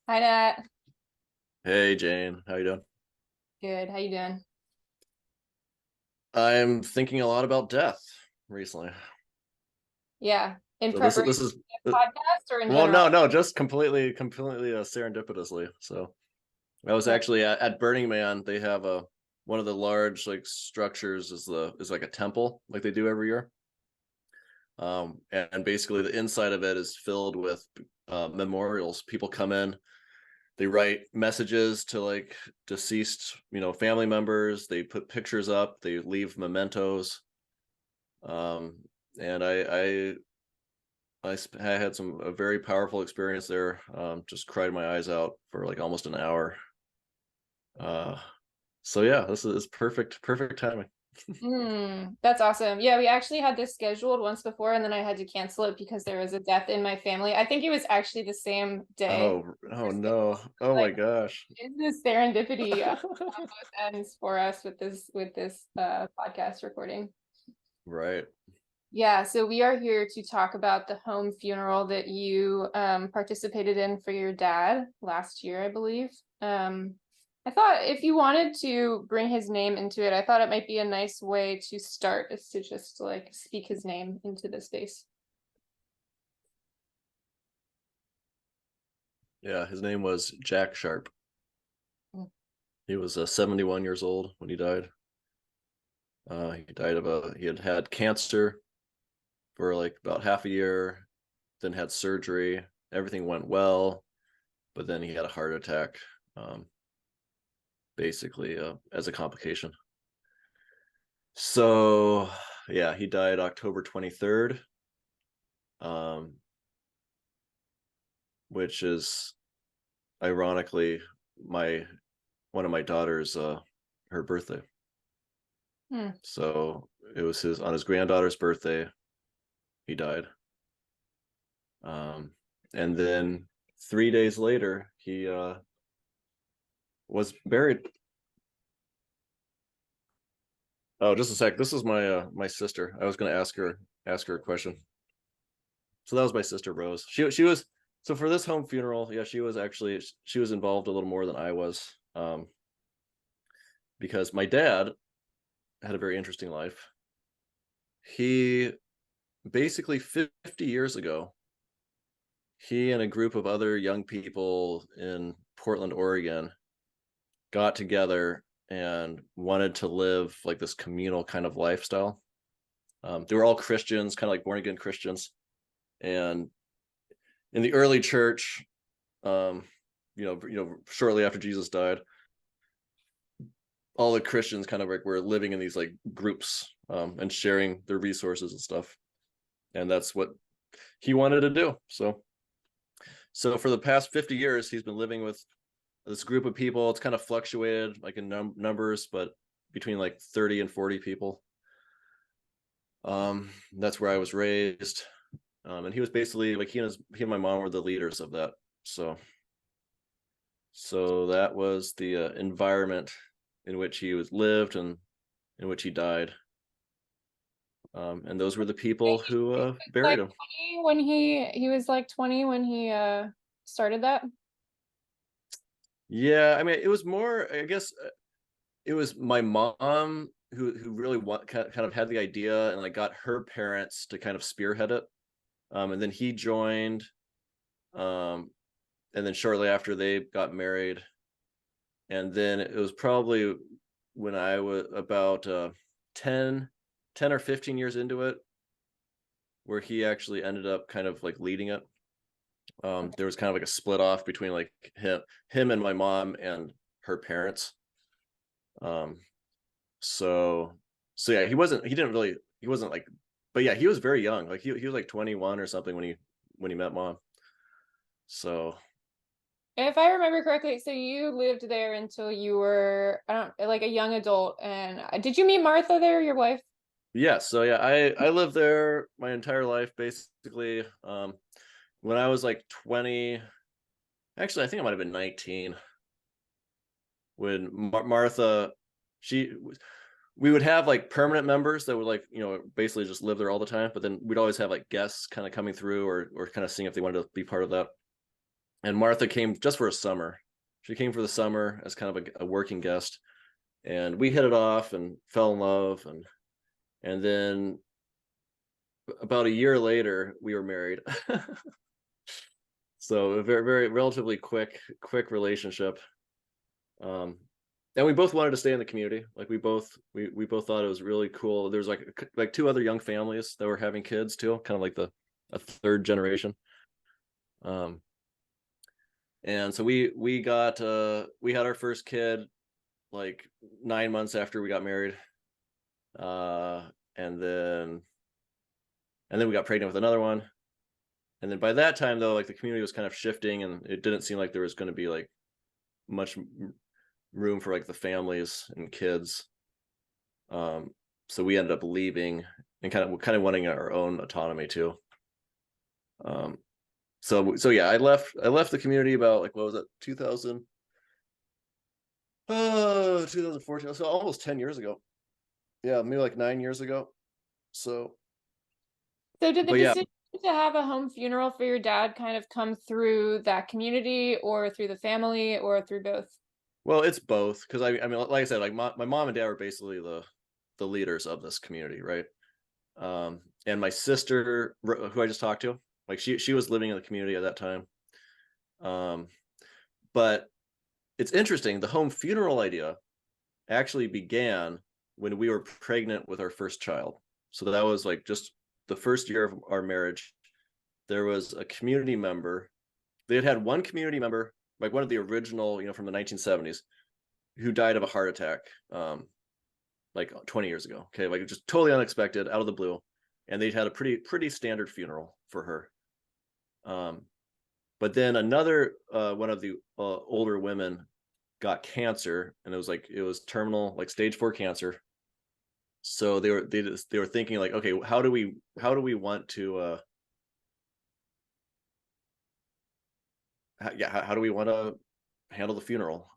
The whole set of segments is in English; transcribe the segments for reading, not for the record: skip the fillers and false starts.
Hi, Nat. Hey Jane, how you doing? Good. How you doing? I'm thinking a lot about death recently. Yeah. In So this is preparation this is for the podcast or in well, general? no, just completely serendipitously. So I was Okay. actually at Burning Man. They have a one of the large like structures is like a temple like they do every year. And basically the inside of it is filled with memorials. People come in, they write messages to like deceased, family members. They put pictures up. They leave mementos. Um, and I had a very powerful experience there. Just cried my eyes out for like almost an hour. Uh, so yeah, this is perfect timing. That's awesome. Yeah, we actually had this scheduled once before, and then I had to cancel it because there was a death in my family. I think it was actually the same day Oh we're no. scheduled. Oh my Like, gosh. is this serendipity on both ends for us with this podcast recording? Right. Yeah, so we are here to talk about the home funeral that you participated in for your dad last year, I believe. Um, I thought if you wanted to bring his name into it, I thought it might be a nice way to start is to just like speak his name into the space. Yeah, his name was Jack Sharpe. He was 71 years old when he died. He had had cancer for like about half a year, then had surgery. Everything went well, but then he had a heart attack, um, basically as a complication. So yeah, he died October 23rd, um, which is ironically my one of my daughter's her birthday. Hmm. So it was his on his granddaughter's birthday. He died, um, and then 3 days later he was buried. Oh, just a sec. This is my sister. I was going to ask her a question. So that was my sister Rose. She was so for this home funeral. Yeah, she was involved a little more than I was, because my dad had a very interesting life. He basically 50 years ago, he and a group of other young people in Portland, Oregon, got together and wanted to live like this communal kind of lifestyle. They were all Christians, kind of like born again Christians, and in the early church, um, shortly after Jesus died, all the Christians kind of like were living in these like groups, and sharing their resources and stuff. And that's what he wanted to do. So for the past 50 years, he's been living with this group of people. It's kind of fluctuated like in numbers, but between like 30 and 40 people. That's where I was raised. And he was basically like he and my mom were the leaders of that. So that was the environment in which he was lived and in which he died. And those were the people who buried Like him. 20 when he was like 20 when he started that. Yeah, I mean, it was more, I guess, it was my mom who really kind of had the idea and like got her parents to kind of spearhead it. And then he joined, um, and then shortly after they got married, and then it was probably when I was about 10, 10 or 15 years into it, where he actually ended up kind of like leading it. There was kind of like a split off between like him and my mom and her parents. Um, so so yeah, he wasn't like, but yeah, he was very young. Like he was like 21 or something when he met mom. So If I remember correctly, so you lived there until you were, I don't like a young adult. And did you meet Martha there, your wife? yeah, so yeah, I lived there my entire life basically. When I was like 20, actually I think I might have been 19 when Martha, she we would have like permanent members that would like basically just live there all the time, but then we'd always have like guests kind of coming through or kind of seeing if they wanted to be part of that. and Martha came just for a summer. She came for the summer as kind of a working guest, and we hit it off and fell in love, and then about a year later we were married. So a very relatively quick relationship. Um, and we both wanted to stay in the community. Like we both thought it was really cool. There's like two other young families that were having kids too, kind of like a third generation. Um, and so we had our first kid like 9 months after we got married. Uh, and then we got pregnant with another one. And then by that time though, like the community was kind of shifting, and it didn't seem like there was going to be like much room for like the families and kids. Um, so we ended up leaving and kind of wanting our own autonomy too. Um, so yeah, I left the community about like, what was it, 2014, so almost 10 years ago. Yeah, maybe like 9 years ago. So, So did the but yeah, decision to have a home funeral for your dad kind of come through that community or through the family or through both? well, it's both, because I mean, like I said, like my mom and dad were basically the leaders of this community, right? And my sister, who I just talked to, like she was living in the community at that time. Um, but it's interesting. The home funeral idea actually began when we were pregnant with our first child. So that was like just the first year of our marriage. There was a community member. They had one community member, like one of the original, from the 1970s, who died of a heart attack, like 20 years ago. Okay, like just totally unexpected, out of the blue, and they had a pretty standard funeral for her. But then another one of the older women got cancer, and it was terminal, like stage 4 cancer. So they were thinking like, okay, how do we want to how do we want to handle the funeral?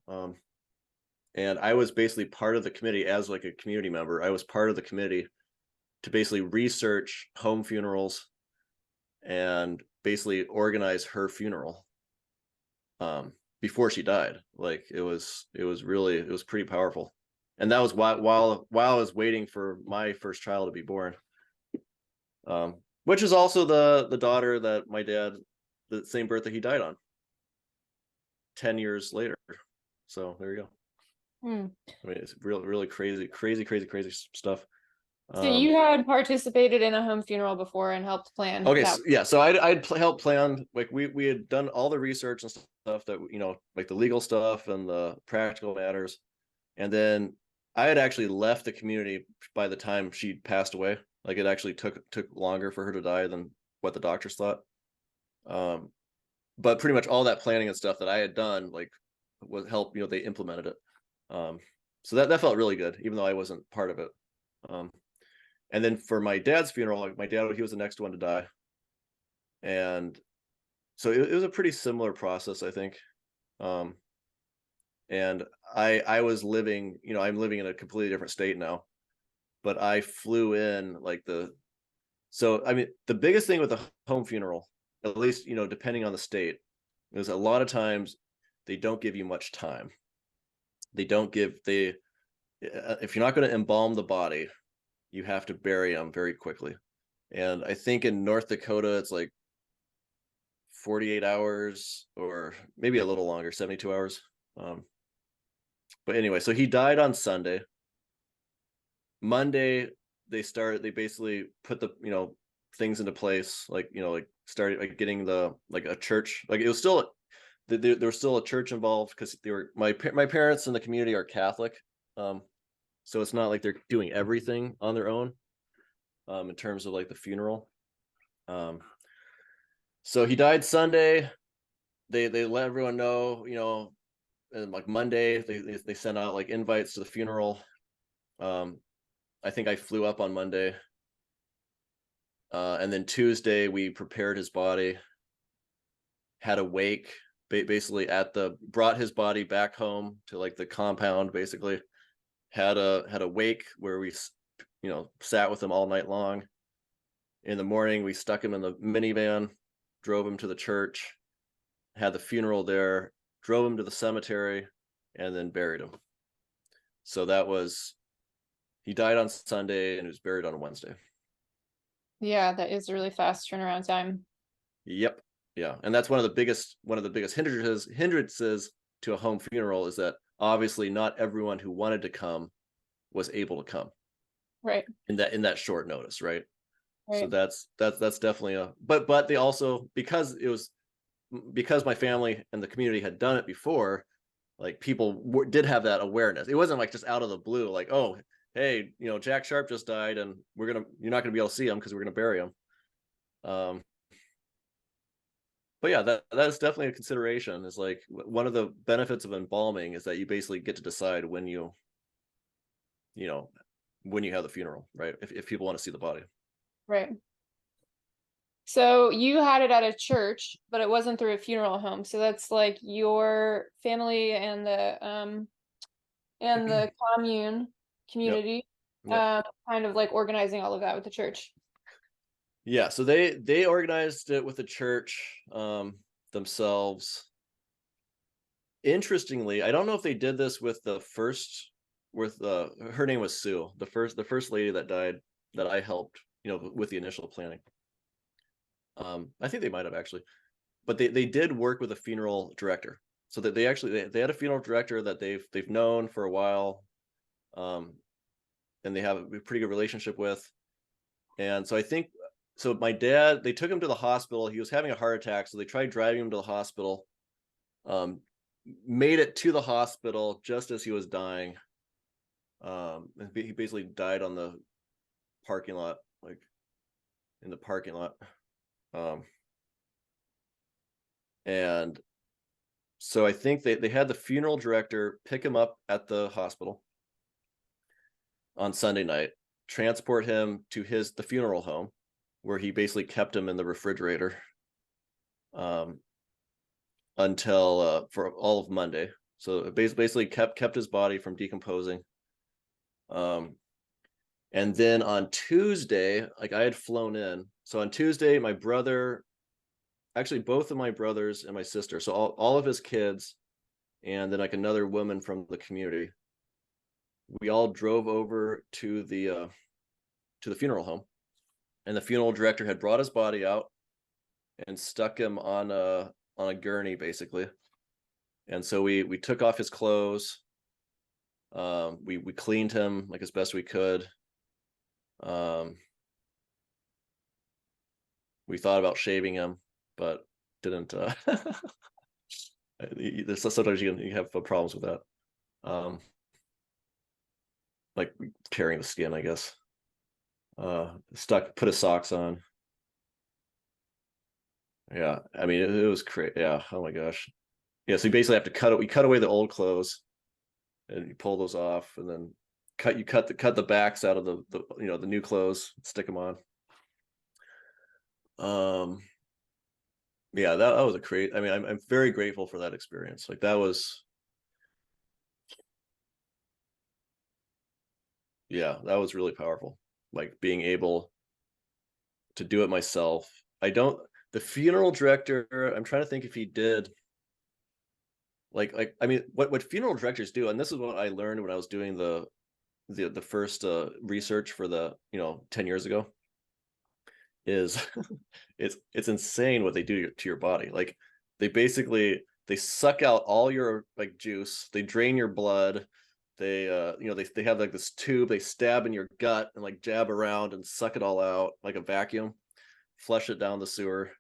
And I was basically part of the committee as like a community member. I was part of the committee to basically research home funerals and basically organize her funeral before she died. Like it was pretty powerful. And that was while I was waiting for my first child to be born, which is also the daughter that my dad, the same birthday he died on, 10 years later. So there you go. Hmm. I mean, it's really crazy stuff. So Um, you had participated in a home funeral before and helped plan okay, that. so, yeah, so I'd help plan, like we had done all the research and stuff that, like the legal stuff and the practical matters. And then I had actually left the community by the time she passed away. Like it actually took longer for her to die than what the doctors thought. Um, but pretty much all that planning and stuff that I had done, like, was help, they implemented it. Um, so that felt really good, even though I wasn't part of it. Um, and then for my dad's funeral, like my dad, he was the next one to die. And so it was a pretty similar process, I think. Um, and I was living, I'm living in a completely different state now, but I flew in like so I mean, the biggest thing with the home funeral, at least, depending on the state, is a lot of times they don't give you much time. They if you're not going to embalm the body, you have to bury them very quickly. And I think in North Dakota, it's like 48 hours or maybe a little longer, 72 hours. But anyway, so he died on Sunday. Monday, they basically put the, things into place, like, like started like getting like a church, like it was still, there was still a church involved because they were, my parents in the community are Catholic. Um, so it's not like they're doing everything on their own, in terms of like the funeral. Um, so he died Sunday. They let everyone know, and like Monday they sent out like invites to the funeral. Um, I think I flew up on Monday. And then Tuesday we prepared his body, had a wake, basically brought his body back home to like the compound, basically had a wake where we, sat with him all night long. In the morning we stuck him in the minivan, drove him to the church, had the funeral there, drove him to the cemetery, and then buried him. So that was, he died on Sunday and he was buried on Wednesday. Yeah, that is a really fast turnaround time. Yep. Yeah. And that's one of the biggest hindrances to a home funeral is that obviously not everyone who wanted to come was able to come Right, in that short notice, right? So right, that's definitely a, but they also, because my family and the community had done it before, like people did have that awareness. It wasn't like just out of the blue, like, oh, hey, Jack Sharpe just died, and you're not gonna be able to see him because we're gonna bury him. Um, but yeah, that is definitely a consideration. Is like one of the benefits of embalming is that you basically get to decide you know when you have the funeral, right? If people want to see the body. right. So you had it at a church, but it wasn't through a funeral home. So that's like your family and the Yep. community, Yep. kind of like organizing all of that with the church. Yeah. So they organized it with the church themselves. Interestingly, I don't know if they did this with the first, with her name was Sue, the first lady that died that I helped, with the initial planning. I think they might have actually, but they did work with a funeral director. So that they had a funeral director that they've known for a while, um, and they have a pretty good relationship with. And so I think, so my dad, they took him to the hospital. He was having a heart attack, so they tried driving him to the hospital. Um, Made it to the hospital just as he was dying. He basically died on the parking lot, like in the parking lot. Um, and so I think they had the funeral director pick him up at the hospital on Sunday night, transport him to the funeral home, where he basically kept him in the refrigerator um, until for all of Monday. So it basically kept his body from decomposing. Um, and then on Tuesday, like I had flown in. So on Tuesday, my brother, actually both of my brothers and my sister, so all of his kids, and then like another woman from the community, we all drove over to the funeral home, and the funeral director had brought his body out and stuck him on a gurney basically. And so we took off his clothes. We cleaned him like as best we could. Um, we thought about shaving him, but didn't. Sometimes you have problems with that, like tearing the skin, I guess. Put his socks on. Yeah, I mean it was crazy. Yeah, oh my gosh. Yeah, so you basically have to cut it. We cut away the old clothes and you pull those off, and then cut the backs out of the new clothes, stick them on. Um, yeah, that was a great. I mean, I'm very grateful for that experience. Like that was, yeah, that was really powerful. Like being able to do it myself. I don't. The funeral director. I'm trying to think if he did. I mean, what funeral directors do, and this is what I learned when I was doing the first research for 10 years ago, is it's insane what they do to your body. Like they suck out all your like juice, they drain your blood, they have like this tube they stab in your gut and like jab around and suck it all out like a vacuum, flush it down the sewer.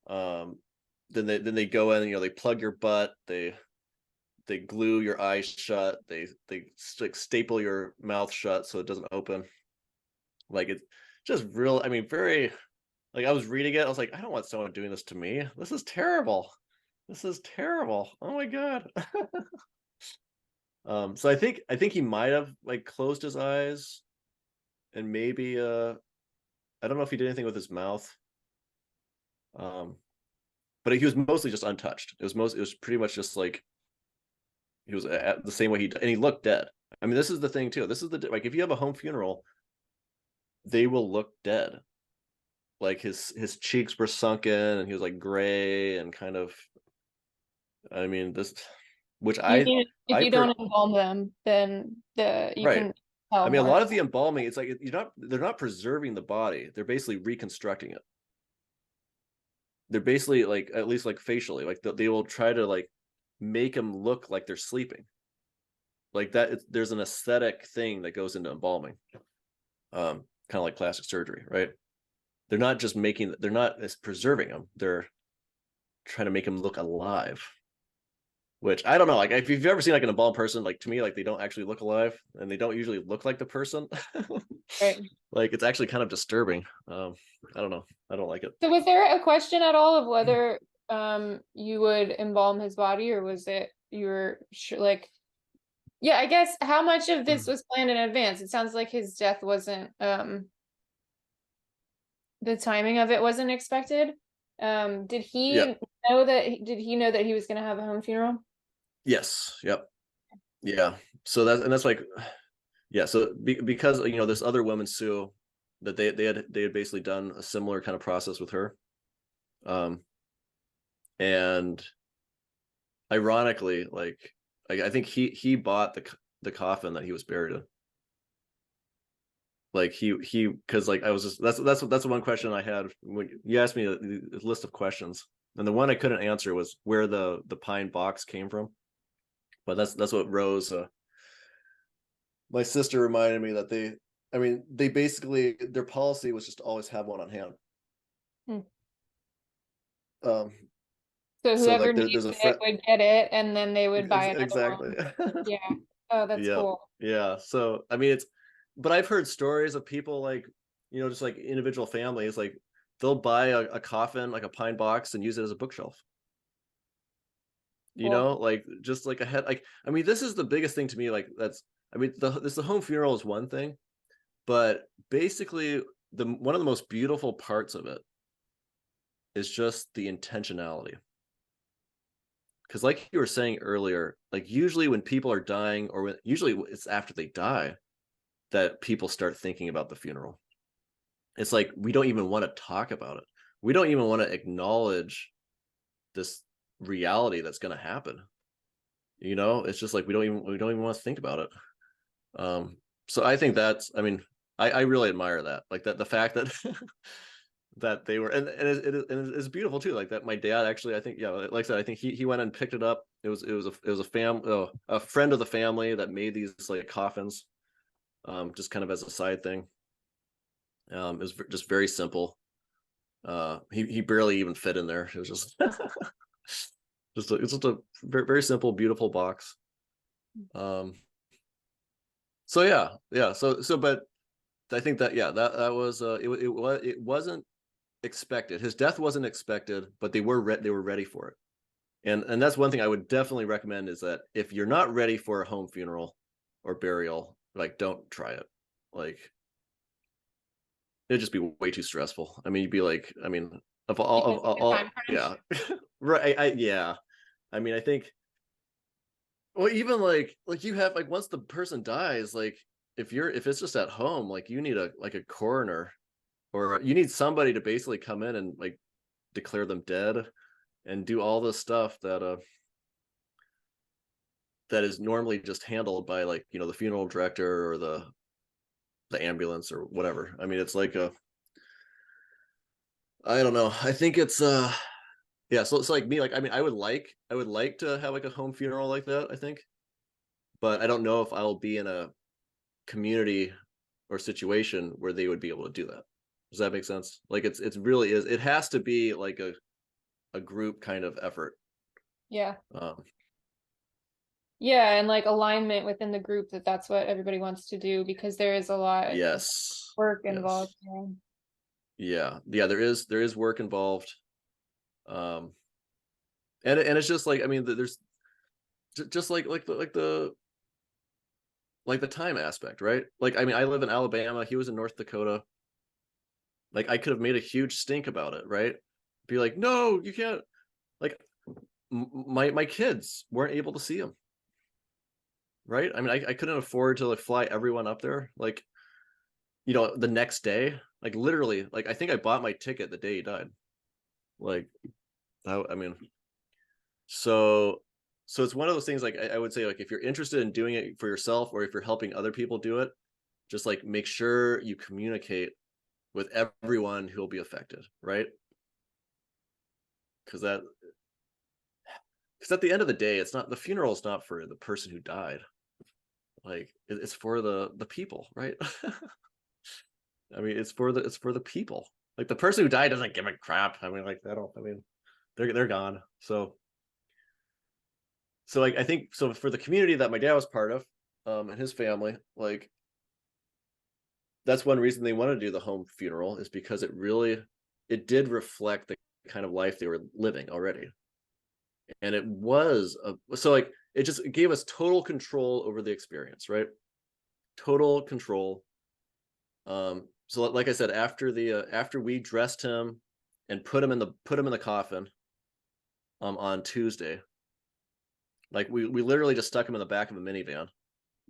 um then they go in, they plug your butt, they glue your eyes shut, they like staple your mouth shut so it doesn't open. Like it's just real, I mean, very, like I was reading it, I was like, I don't want someone doing this to me. This is terrible. This is terrible. Oh my god. So I think he might have like closed his eyes and maybe I don't know if he did anything with his mouth. Um, but he was mostly just untouched. It was pretty much just like he was at the same way and he looked dead. I mean, this is the thing too. This is like if you have a home funeral, they will look dead. Like his cheeks were sunken and he was like gray and kind of I mean, this, which You mean if I you per don't embalm them, then you right. can I tell mean, a more. lot of the embalming, it's like they're not preserving the body. They're basically reconstructing it. They're basically like, at least like facially, like they will try to like make them look like they're sleeping. Like that, there's an aesthetic thing that goes into embalming, kind of like plastic surgery, right? They're not preserving them. They're trying to make them look alive. Which I don't know. Like if you've ever seen like an embalmed person, like to me, like they don't actually look alive, and they don't usually look like the person. Right. Like it's actually kind of disturbing. I don't know. I don't like it. So was there a question at all of whether you would embalm his body, or was it you were sure, like, yeah, I guess how much of this was planned in advance? It sounds like his death wasn't the timing of it wasn't expected. Did Yeah. he did he know that he was going to have a home funeral? Yes. Yep. Yeah. So that's like, yeah. So because this other woman, Sue, that they had basically done a similar kind of process with her, um, and ironically, like I think he bought the coffin that he was buried in. Like he because like I was just that's one question I had when you asked me a list of questions, and the one I couldn't answer was where the pine box came from. But that's what Rose, my sister, reminded me that I mean, they basically, their policy was just to always have one on hand. Hmm. Um, So so whoever like needs there's a it friend. would get it, and then they would buy another Exactly. one. Yeah. Oh, that's Yeah, cool. yeah. So I mean, but I've heard stories of people like, just like individual families, like they'll buy a coffin, like a pine box, and use it as a bookshelf. Cool. Like just like a head. Like I mean, this is the biggest thing to me. Like that's, I mean, the home funeral is one thing, but basically the one of the most beautiful parts of it is just the intentionality. Because like you were saying earlier, like usually when people are dying, or usually it's after they die, that people start thinking about the funeral. It's like we don't even want to talk about it. We don't even want to acknowledge this reality that's going to happen. It's just like we don't even want to think about it. So I think that's, I mean, I really admire that, like that, the fact that that they were, and it's beautiful too, like that my dad actually, I think, yeah, like I said, I think he went and picked it up. A friend of the family that made these like coffins, just kind of as a side thing. It was just very simple. He barely even fit in there. It was just it's just a very, very simple, beautiful box. Um, so yeah. But I think that, yeah, that was, it wasn't expected. His death wasn't expected, but they were ready for it. And that's one thing I would definitely recommend, is that if you're not ready for a home funeral or burial, like don't try it. Like it'd just be way too stressful. I mean, you'd be like, I mean, Because of the time yeah, crunch. right. Yeah. I mean, I think, well, even like you have, like once the person dies, like if it's just at home, like you need a coroner, or you need somebody to basically come in and like declare them dead and do all the stuff that is normally just handled by, like, the funeral director or the ambulance or whatever. I mean, it's like a, I don't know. I think it's yeah, so it's like me, like I mean, I would like to have like a home funeral like that, I think, but I don't know if I'll be in a community or situation where they would be able to do that. Does that make sense? Like it's really is, it has to be like a group kind of effort. Yeah. Um, Yeah, and like alignment within the group that that's what everybody wants to do because there is a lot of yes. work involved. Yes. Yeah. There is work involved. Um, and it's just like, I mean, there's just like the time aspect, right? Like, I mean, I live in Alabama. He was in North Dakota. Like, I could have made a huge stink about it, right? Be like, no, you can't. Like, my kids weren't able to see him, right? I mean, I couldn't afford to like fly everyone up there, like, the next day. Like, literally, like I think I bought my ticket the day he died. Like, I mean, So so it's one of those things, like I would say, like if you're interested in doing it for yourself or if you're helping other people do it, just like make sure you communicate with everyone who will be affected, right? Because that because at the end of the day, it's not the funeral is not for the person who died. Like it's for the people, right? I mean, it's for the people. Like the person who died doesn't give a crap. I mean, like they don't. I mean, they're gone. So like I think so for the community that my dad was part of, and his family, like that's one reason they wanted to do the home funeral is because it did reflect the kind of life they were living already, and it was so like it just gave us total control over the experience, right? Total control. So like I said, after we dressed him and put him in the coffin on Tuesday, like we literally just stuck him in the back of a minivan.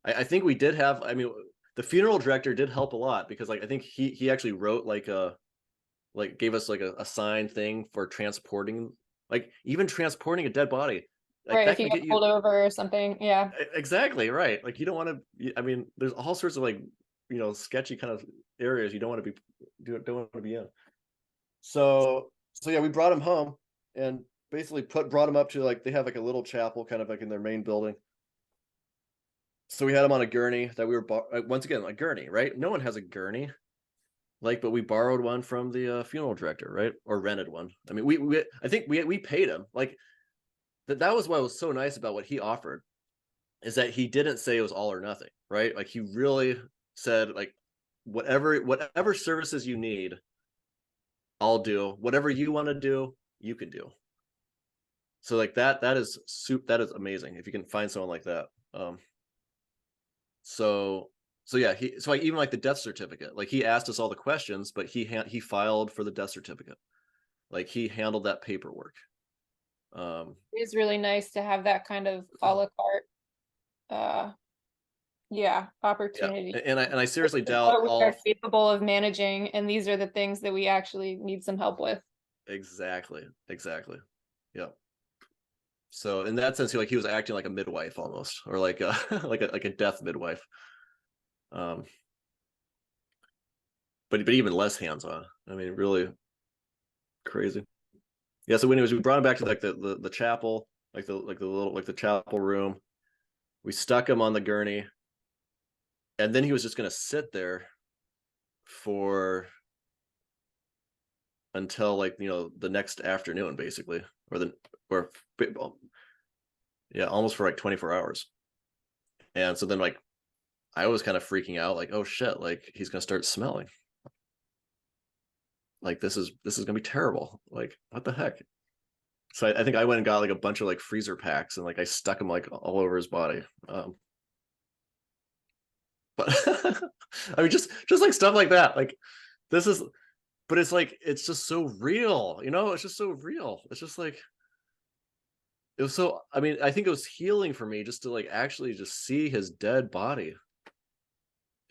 I think we did have, I mean, the funeral director did help a lot because like I think he actually wrote like a like gave us like a sign thing for transporting, like even transporting a dead body, like Right, that if you can get get you. pulled over or something. Yeah. Exactly right. Like you don't want to. I mean, there's all sorts of like sketchy kind of areas you don't want to be don't want to be in. So yeah, we brought him home and basically brought him up to like they have like a little chapel kind of like in their main building. So we had him on a gurney that we were once again a gurney, right? No one has a gurney, like, but we borrowed one from the funeral director, right? Or rented one. I mean, we I think we paid him like that was what was so nice about what he offered is that he didn't say it was all or nothing, right? Like he really said like whatever services you need, I'll do. Whatever you want to do, you can do. So like that is amazing if you can find someone like that. So so yeah, so like even like the death certificate, like he asked us all the questions, but he filed for the death certificate. Like he handled that paperwork. Um, It is really nice to have that kind of a la carte, uh, yeah, yeah, opportunity. and I seriously This is doubt what we are all. capable of managing, and these are the things that we actually need some help with. Exactly. Yeah. So in that sense, he was acting like a midwife almost, or like a like a death midwife. Um, but even less hands on. I mean, really crazy. Yeah. So anyways, we brought him back to like the chapel, like the little like the chapel room. We stuck him on the gurney, and then he was just gonna sit there for until like the next afternoon, basically, or yeah, almost for like 24 hours. And so then like I was kind of freaking out, like, oh shit, like he's gonna start smelling. Like this is gonna be terrible. Like what the heck? So I think I went and got like a bunch of like freezer packs and like I stuck them like all over his body. But I mean, just like stuff like that. Like this is, but it's like it's just so real, It's just so real. It's just like it was so. I mean, I think it was healing for me just to like actually just see his dead body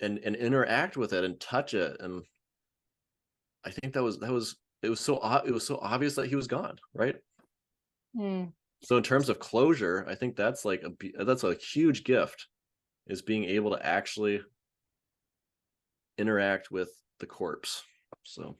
and interact with it and touch it, and I think that was it was so obvious that he was gone, right? Hmm. So in terms of closure, I think that's a huge gift is being able to actually interact with the corpse. So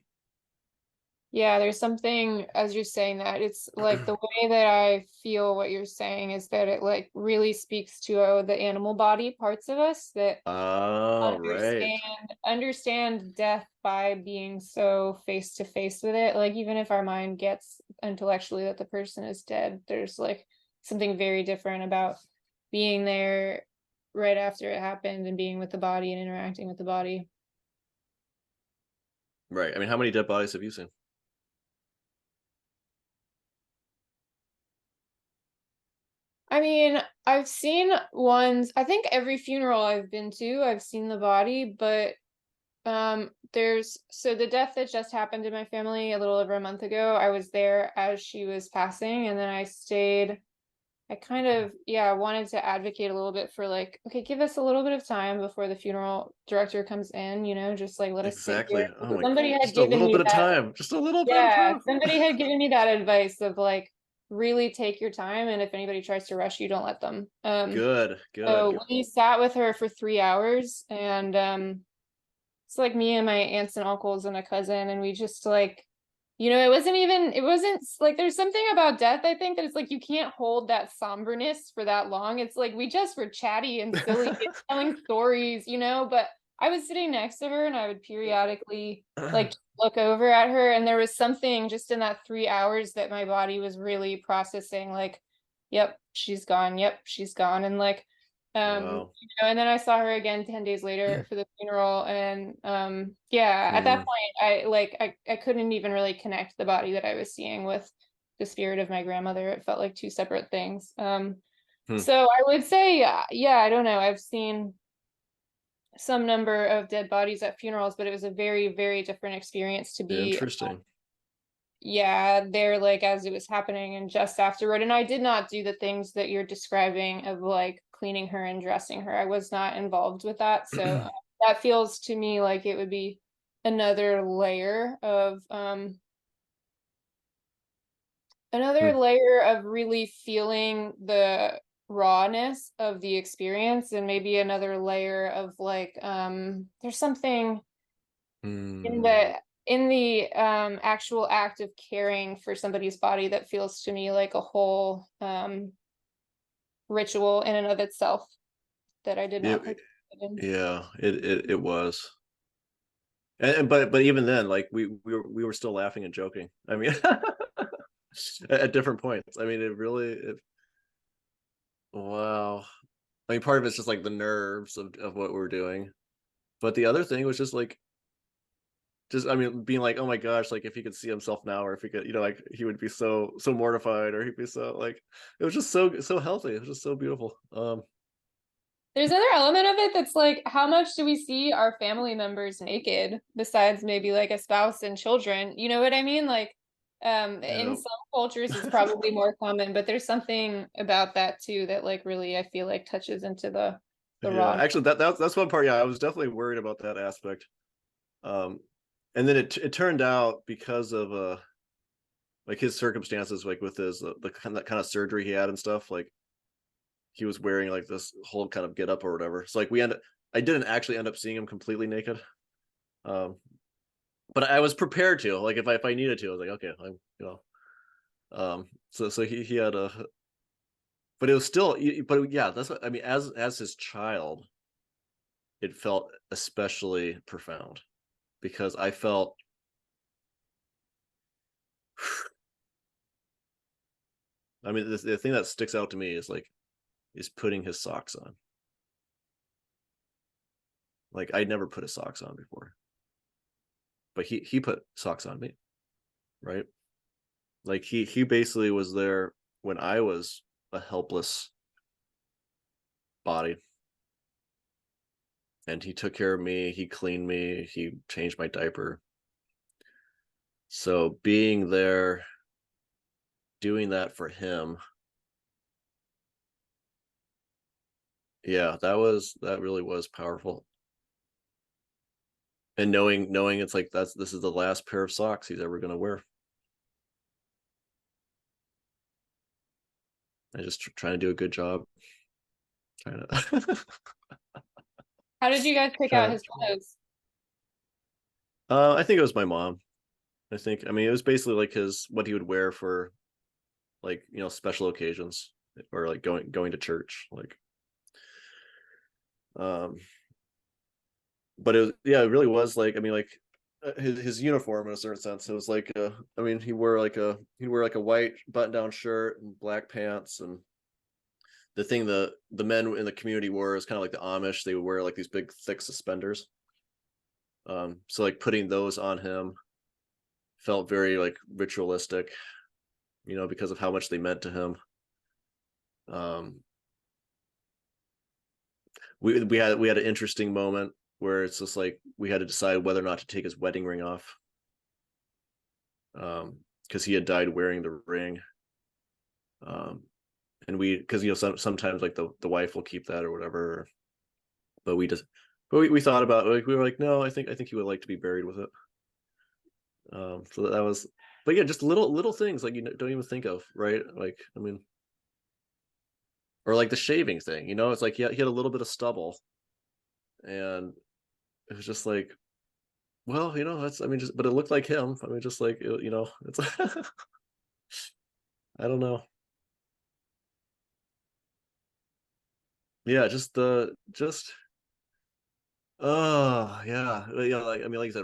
Yeah, there's something as you're saying that it's like the way that I feel what you're saying is that it like really speaks to the animal body parts of us that oh right. understand death by being so face to face with it. Like even if our mind gets intellectually that the person is dead, there's like something very different about being there right after it happened and being with the body and interacting with the body. Right. I mean, how many dead bodies have you seen? I mean, I've seen ones, I think every funeral I've been to, I've seen the body, but there's so the death that just happened in my family a little over a month ago, I was there as she was passing, and then I stayed. I kind of, yeah, wanted to advocate a little bit for like, okay, give us a little bit of time before the funeral director comes in, just like let us sit here. Exactly. Oh my, Somebody had just a given little me bit of that, time. Just a little bit of yeah, time. somebody had given me that advice of like really take your time, and if anybody tries to rush you, don't let them. Good, good. So we sat with her for 3 hours, and it's like me and my aunts and uncles and a cousin, and we just like, it wasn't like, there's something about death, I think, that it's like you can't hold that somberness for that long. It's like we just were chatty and silly and telling stories, but I was sitting next to her, and I would periodically like look over at her, and there was something just in that 3 hours that my body was really processing, like, yep, she's gone, yep, she's gone. And like, Wow. and then I saw her again 10 days later for the funeral. And yeah, at that Hmm. point, I couldn't even really connect the body that I was seeing with the spirit of my grandmother. It felt like two separate things. Hmm. So I would say, yeah, I don't know. I've seen some number of dead bodies at funerals, but it was a very, very different experience to be, Interesting. yeah, there, like, as it was happening and just afterward. And I did not do the things that you're describing of like cleaning her and dressing her. I was not involved with that. So that feels to me like it would be another layer of Hmm. really feeling the rawness of the experience, and maybe another layer of like there's something in Hmm. the actual act of caring for somebody's body that feels to me like a whole ritual in and of itself that I did not It, participate in. yeah, it was. But even then, like we were still laughing and joking. I mean, at different points. I mean, wow. I mean, part of it's just like the nerves of what we're doing. But the other thing was just like, just, I mean, being like, oh my gosh, like if he could see himself now, or if he could, like he would be so mortified, or he'd be so like, it was just so healthy. It was just so beautiful. There's another element of it that's like, how much do we see our family members naked besides maybe like a spouse and children? You know what I mean? Like, in Yeah. some cultures it's probably more common, but there's something about that too that like really I feel like touches into the Yeah, raw. actually, that's one part. Yeah, I was definitely worried about that aspect. Um, and then it turned out, because of like his circumstances, like with his the kind of surgery he had and stuff, like he was wearing like this whole kind of get up or whatever. So like I didn't actually end up seeing him completely naked. Um, but I was prepared to, like, if I needed to, I was like, okay, so he had a, but it was still, but yeah, that's what I mean. As his child, it felt especially profound, because I felt, I mean, the thing that sticks out to me is like, is putting his socks on. Like I'd never put his socks on before, but he put socks on me, right? Like he basically was there when I was a helpless body, and he took care of me. He cleaned me. He changed my diaper. So being there, doing that for him, yeah, that really was powerful. And knowing it's like, this is the last pair of socks he's ever gonna wear. I just trying to do a good job. Trying to How did you guys pick out trying his to. clothes? I think it was my mom. I mean, it was basically like his, what he would wear for, like, special occasions, or like going to church, like, um but it was, yeah, it really was like, I mean, like, his uniform in a certain sense. It was like, I mean, he'd wear like a white button down shirt and black pants, and the thing the men in the community wore is kind of like the Amish. They would wear like these big thick suspenders. So like putting those on him felt very like ritualistic, because of how much they meant to him. um we had an interesting moment where it's just like we had to decide whether or not to take his wedding ring off, because he had died wearing the ring. um and because sometimes like the wife will keep that or whatever, but we thought about it, like we were like, no, I think he would like to be buried with it. So that was, but yeah, just little things like you don't even think of, right? Like, I mean, or like the shaving thing, it's like he had a little bit of stubble, and it was just like, well, that's, I mean, just, but it looked like him. I mean, just like, it's I don't know. Yeah, oh yeah, yeah. Like, I mean, like you said,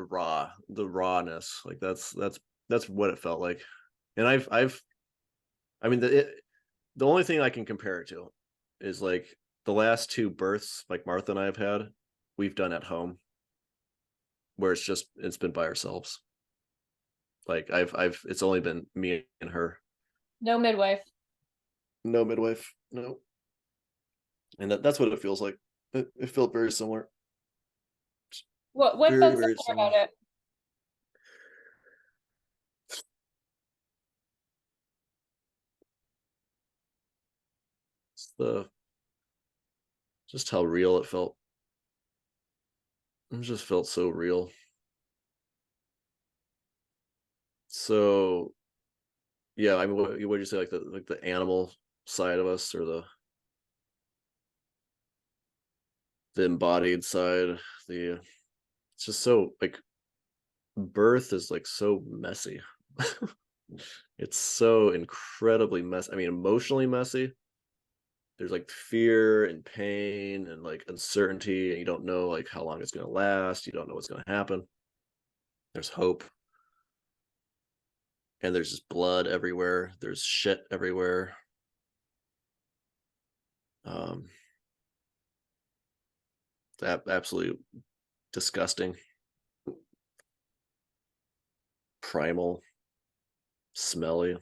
the rawness, like that's what it felt like. And I mean, the only thing I can compare it to is like the last two births, like Martha and I have had, we've done at home, where it's been by ourselves. Like it's only been me and her. No midwife. No midwife. No. And that's what it feels like. It felt very similar. What Very, felt very similar similar. about it? It's the just how real it felt. It just felt so real. So yeah, I mean, what would you say, like the animal side of us, or the embodied side? The It's just so like birth is like so messy. It's so incredibly messy. I mean, emotionally messy. There's like fear and pain and like uncertainty, and you don't know like how long it's going to last. You don't know what's going to happen. There's hope, and there's just blood everywhere. There's shit everywhere. Um, Absolutely disgusting, primal, smelly.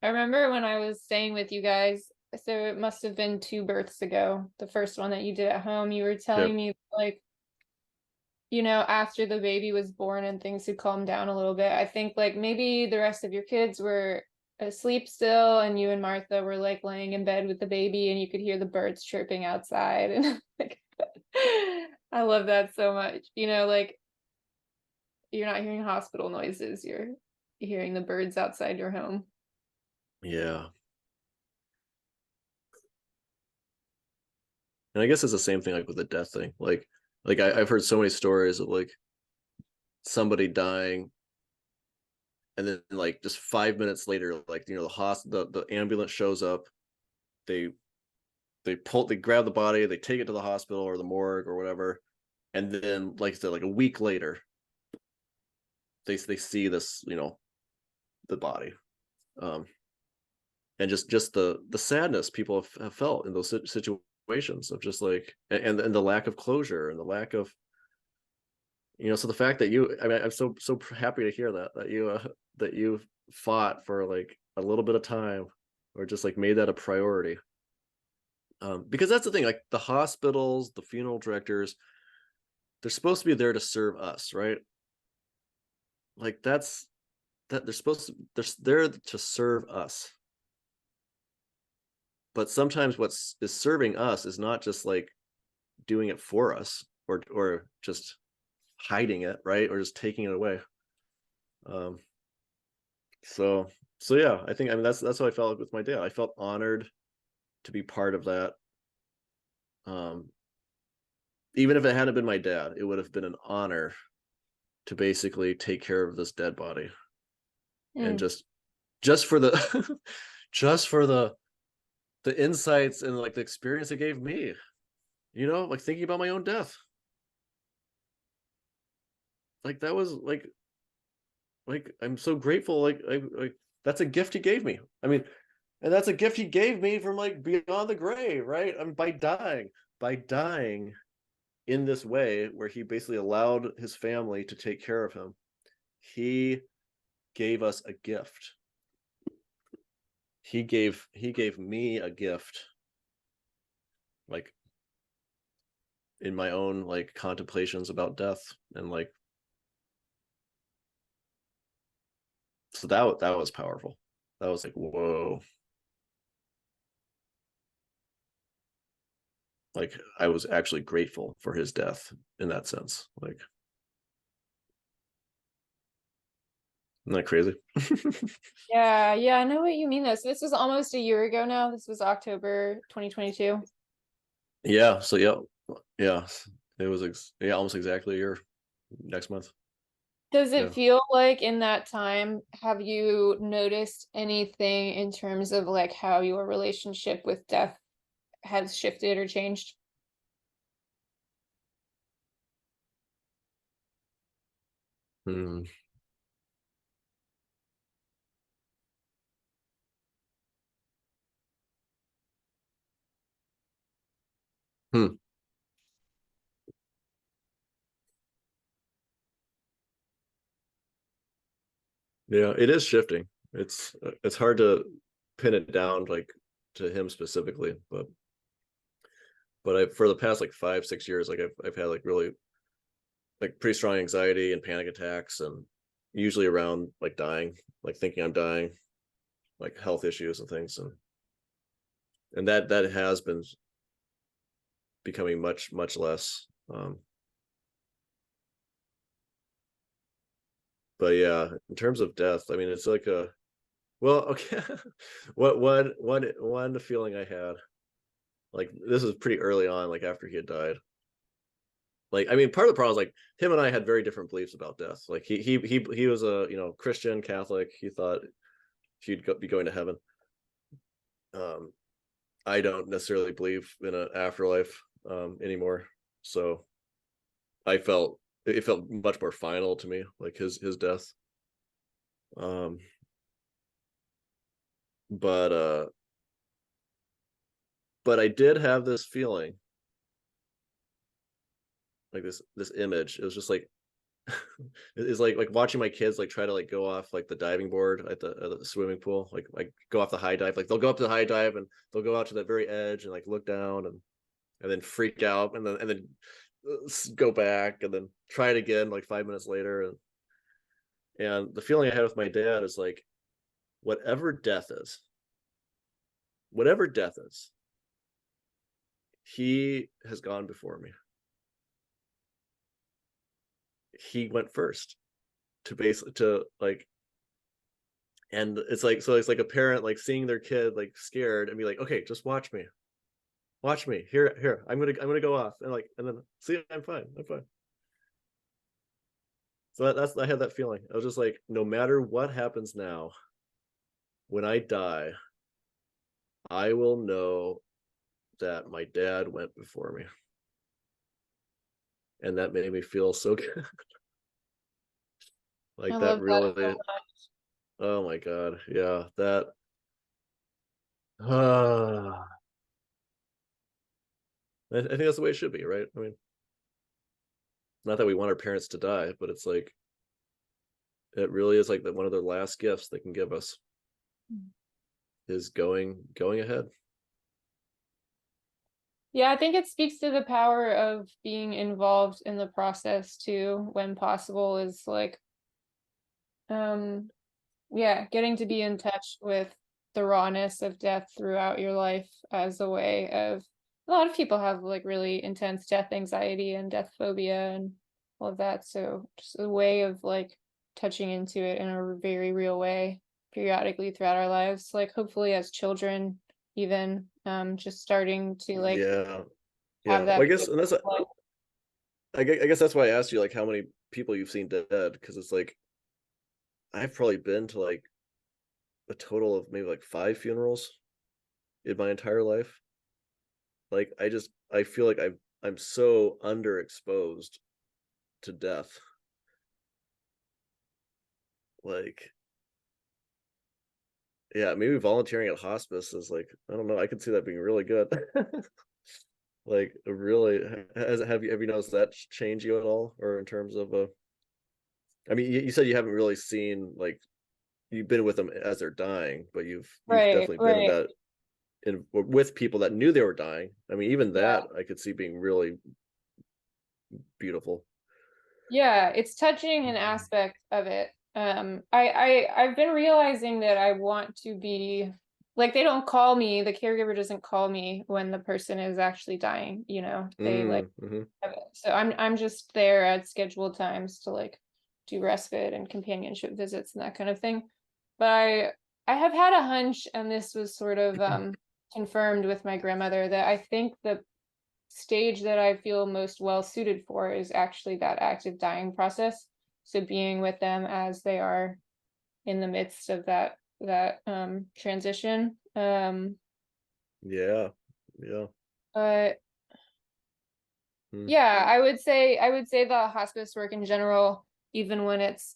I remember when I was staying with you guys, so it must have been two births ago, the first one that you did at home, you were telling Yep. me like, after the baby was born and things had calmed down a little bit, I think like maybe the rest of your kids were asleep still and you and Martha were like laying in bed with the baby and you could hear the birds chirping outside and like I love that so much. Like you're not hearing hospital noises, you're hearing the birds outside your home. Yeah. And I guess it's the same thing like with the death thing. Like I've heard so many stories of like somebody dying, and then like just 5 minutes later, like the ambulance shows up. They they grab the body, they take it to the hospital or the morgue or whatever, and then like I said, like a week later, they see this, the body. Um, and just the sadness people have felt in those situations of just like, and the lack of closure and the lack of, so the fact that I mean, I'm so happy to hear that you fought for like a little bit of time, or just like made that a priority. Because that's the thing, like the hospitals, the funeral directors, they're supposed to be there to serve us, right? Like they're supposed to, they're there to serve us. But sometimes is serving us is not just like doing it for us, or just hiding it, right? Or just taking it away. Um, so so yeah, I mean that's how I felt with my dad. I felt honored to be part of that. Um, Even if it hadn't been my dad, it would have been an honor to basically take care of this dead body, and Mm. just for the just for the insights and like the experience it gave me, like thinking about my own death. Like that was like I'm so grateful. Like that's a gift he gave me. I mean, and that's a gift he gave me from like beyond the grave, right? I mean, by dying in this way, where he basically allowed his family to take care of him, he gave us a gift. He gave me a gift, like in my own like contemplations about death, and like, so that was powerful. That was like, whoa. Like I was actually grateful for his death in that sense. Like, Isn't that crazy? Yeah, yeah, I know what you mean though. So this was almost a year ago now. This was October 2022. Yeah. So yeah, yeah. It was yeah, almost exactly a year next month. Does it Yeah. feel like in that time, have you noticed anything in terms of like how your relationship with death has shifted or changed? Hmm. Hmm. Yeah, it is shifting. It's hard to pin it down like to him specifically, but I for the past like 5, 6 years, like I've had like really like pretty strong anxiety and panic attacks, and usually around like dying, like thinking I'm dying, like health issues and things, and that has been becoming much less. But yeah, in terms of death, I mean, it's like a well, okay. What one feeling I had, like this was pretty early on, like after he had died. Like, I mean, part of the problem is like him and I had very different beliefs about death. Like he was a Christian Catholic. He thought he'd be going to heaven. Um, I don't necessarily believe in an afterlife anymore. So I felt it felt much more final to me, like his death. Um, but uh, but I did have this feeling, like this image. It was just like it's like watching my kids like try to like go off like the diving board at the swimming pool, like go off the high dive. Like they'll go up to the high dive and they'll go out to that very edge and like look down and then freak out and then go back and then try it again like 5 minutes later. And the feeling I had with my dad is like whatever death is, whatever death is, he has gone before me. He went first to basically to like, and it's like so it's like a parent like seeing their kid like scared and be like, okay, just watch me here, I'm gonna go off and then see, I'm fine. So that's I had that feeling. I was just like, no matter what happens now, when I die, I will know that my dad went before me, and that made me feel so good. I Like that love that so really, much. oh my god, yeah, that uh, I think that's the way it should be, right? I mean, not that we want our parents to die, but it's like it really is like that one of their last gifts they can give us is going ahead. Yeah, I think it speaks to the power of being involved in the process too, when possible, is like, um, yeah, getting to be in touch with the rawness of death throughout your life as a way of, a lot of people have like really intense death anxiety and death phobia and all of that. So just a way of like touching into it in a very real way periodically throughout our lives, like hopefully as children, even just starting to like Yeah, have yeah. Well, that I guess, and that's like, I guess that's why I asked you like how many people you've seen dead, because it's like I've probably been to like a total of maybe like 5 funerals in my entire life. Like I feel like I'm so underexposed to death. Like, yeah, maybe volunteering at hospice is like, I don't know, I could see that being really good. Like really, have you noticed that change you at all, or in terms of I mean, you said you haven't really seen like you've been with them as they're dying, but you've right, definitely been in right. that in with people that knew they were dying. I mean, even Yeah. that I could see being really beautiful. Yeah, it's touching an aspect of it. I've been realizing that I want to be like, they don't call me, the caregiver doesn't call me when the person is actually dying, they like Mm-hmm. have it. So I'm just there at scheduled times to like do respite and companionship visits and that kind of thing. But I have had a hunch, and this was sort of confirmed with my grandmother, that I think the stage that I feel most well suited for is actually that active dying process. So being with them as they are in the midst of that transition. Yeah. Yeah. But Hmm. yeah, I would say the hospice work in general, even when it's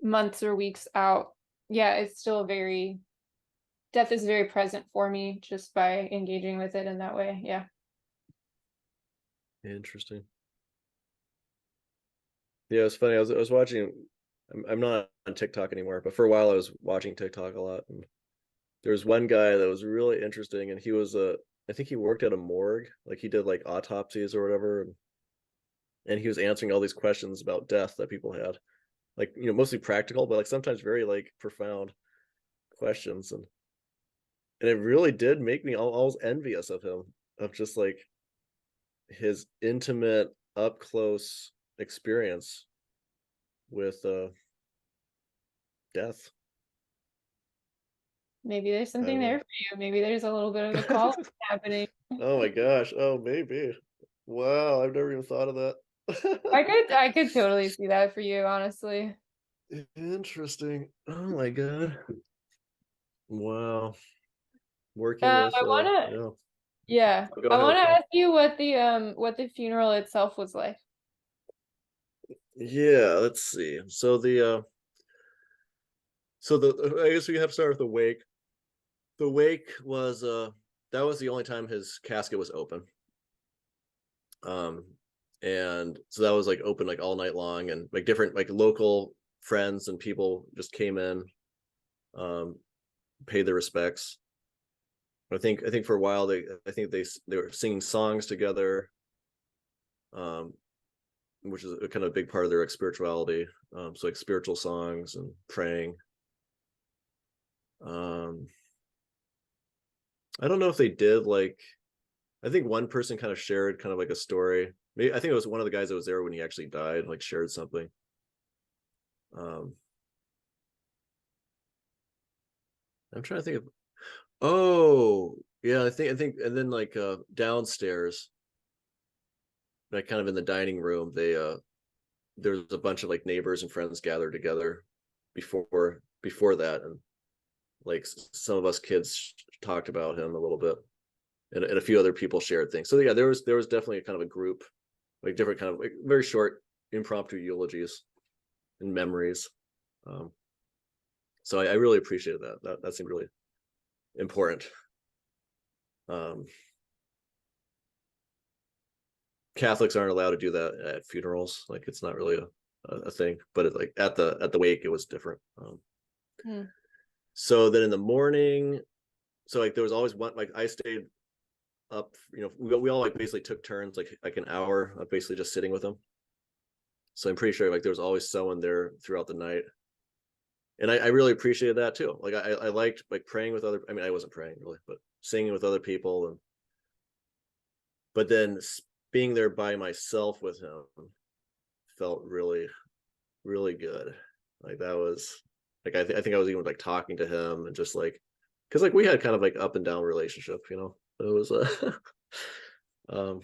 months or weeks out, yeah, it's still very death is very present for me just by engaging with it in that way. Yeah. Interesting. Yeah, it's funny. I was watching. I'm not on TikTok anymore, but for a while I was watching TikTok a lot. And there was one guy that was really interesting, and he was I think he worked at a morgue, like he did like autopsies or whatever, and he was answering all these questions about death that people had, like mostly practical, but like sometimes very like profound questions, and it really did make me almost envious of him, of just like his intimate, up close experience with death. Maybe there's I something don't know. there for you. Maybe there's a little bit of a call happening. Oh my gosh. Oh, maybe. Wow, I've never even thought of that. I could totally see that for you, honestly. Interesting. Oh my god. Wow. Working with I wanna yeah. yeah. Go I ahead. wanna ask you what the funeral itself was like. Yeah, let's see. So the I guess we have to start with the wake. The wake was that was the only time his casket was open. Um and so that was like open like all night long, and like different like local friends and people just came in, um paid their respects. I think for a while I think they were singing songs together, um which is a kind of big part of their like spirituality. So like spiritual songs and praying. um I don't know if they did like, I think one person kind of shared kind of like a story. Maybe I think it was one of the guys that was there when he actually died, like shared something. um I'm trying to think of, oh yeah, I think and then like downstairs, like kind of in the dining room, they there's a bunch of like neighbors and friends gathered together before that, and like some of us kids talked about him a little bit, and a few other people shared things. So yeah, there was definitely a kind of a group, like different kind of like very short impromptu eulogies and memories. um so I really appreciated that seemed really important. um Catholics aren't allowed to do that at funerals, like it's not really a thing, but it, like at the wake it was different. Hmm. So then in the morning, so like there was always one, like I stayed up, we all like basically took turns, like an hour of basically just sitting with them. So I'm pretty sure like there was always someone there throughout the night, and I really appreciated that too. Like I liked like praying with other. I mean, I wasn't praying really, but singing with other people, and but then being there by myself with him felt really good. Like that was like I think I was even like talking to him, and just like, because like we had kind of like up and down relationship, it was um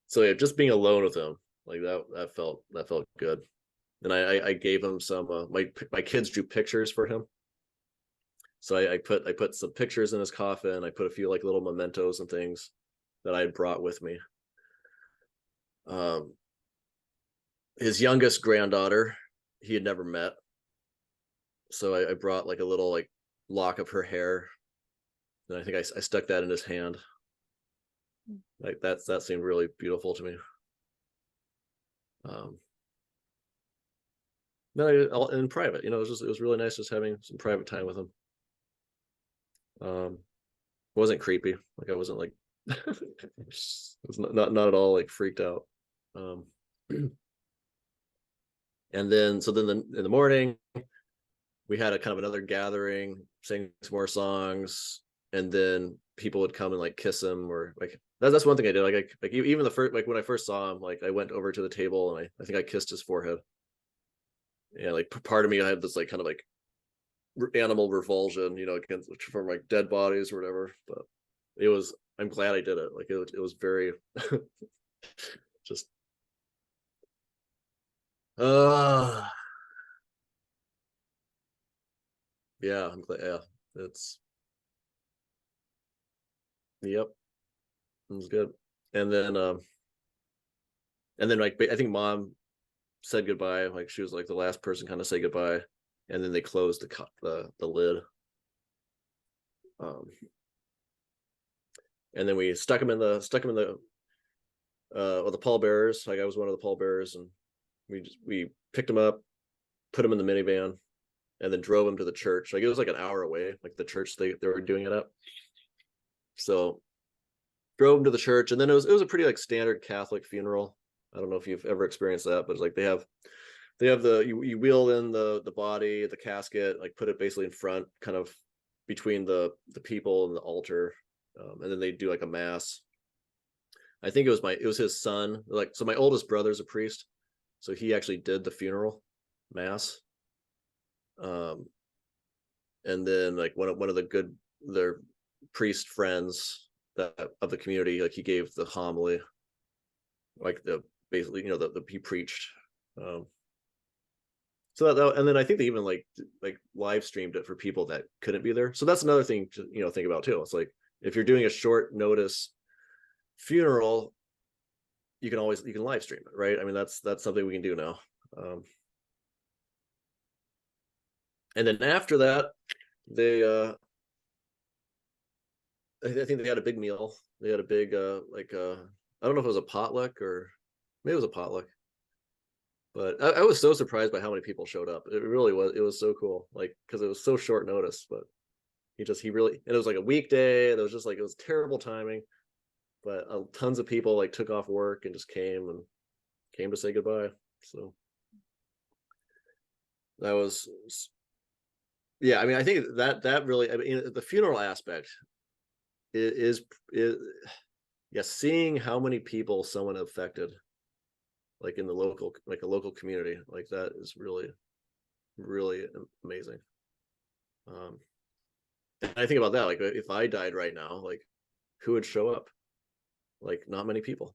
so yeah, just being alone with him, like that felt good. And I gave him some my kids drew pictures for him, so I put some pictures in his coffin. I put a few like little mementos and things that I had brought with me. um his youngest granddaughter, he had never met, so I brought like a little like lock of her hair, and I think I stuck that in his hand. Like that seemed really beautiful to me. um then in private, it was really nice just having some private time with him. It wasn't creepy, like I wasn't like was not at all like freaked out. um and then so then in the morning we had a kind of another gathering, sang some more songs, and then people would come and like kiss him, or like that's one thing I did. Like even the first, like when I first saw him, like I went over to the table and I think I kissed his forehead. Yeah, like part of me, I had this like kind of like animal revulsion, you know, against from like dead bodies or whatever. But it was, I'm glad I did it. Like it was very just uh yeah, I'm glad. Yeah, it's yep, it was good. And then and then like I think mom said goodbye. Like she was like the last person kind of say goodbye, and then they closed the lid. Um, and then we stuck him in the well, the pallbearers. Like I was one of the pallbearers, and we picked him up, put him in the minivan, and then drove him to the church. Like it was like an hour away, like the church they were doing it at. So drove him to the church, and then it was a pretty like standard Catholic funeral. I don't know if you've ever experienced that, but it's like they have the you wheel in the body, the casket, like put it basically in front, kind of between the people and the altar, and then they do like a mass. I think it was his son. Like so, my oldest brother's a priest, so he actually did the funeral mass. Um, and then like one of the good their priest friends that of the community, like he gave the homily, like the basically you know the he preached. Um, so and then I think they even like live streamed it for people that couldn't be there. So that's another thing to you know think about too. It's like if you're doing a short notice funeral, you can live stream it, right? I mean that's something we can do now. Um, and then after that, they I think they had a big meal. They had a big I don't know if it was a potluck or maybe it was a potluck, but I was so surprised by how many people showed up. It really was. It was so cool, like because it was so short notice. But he really and it was like a weekday. And it was just like it was terrible timing. But tons of people like took off work and just came to say goodbye. So that was yeah. I mean, I think that really I mean the funeral aspect is yeah, seeing how many people someone affected like in the local like a local community like that is really amazing. um and I think about that, like if I died right now, like who would show up? Like not many people,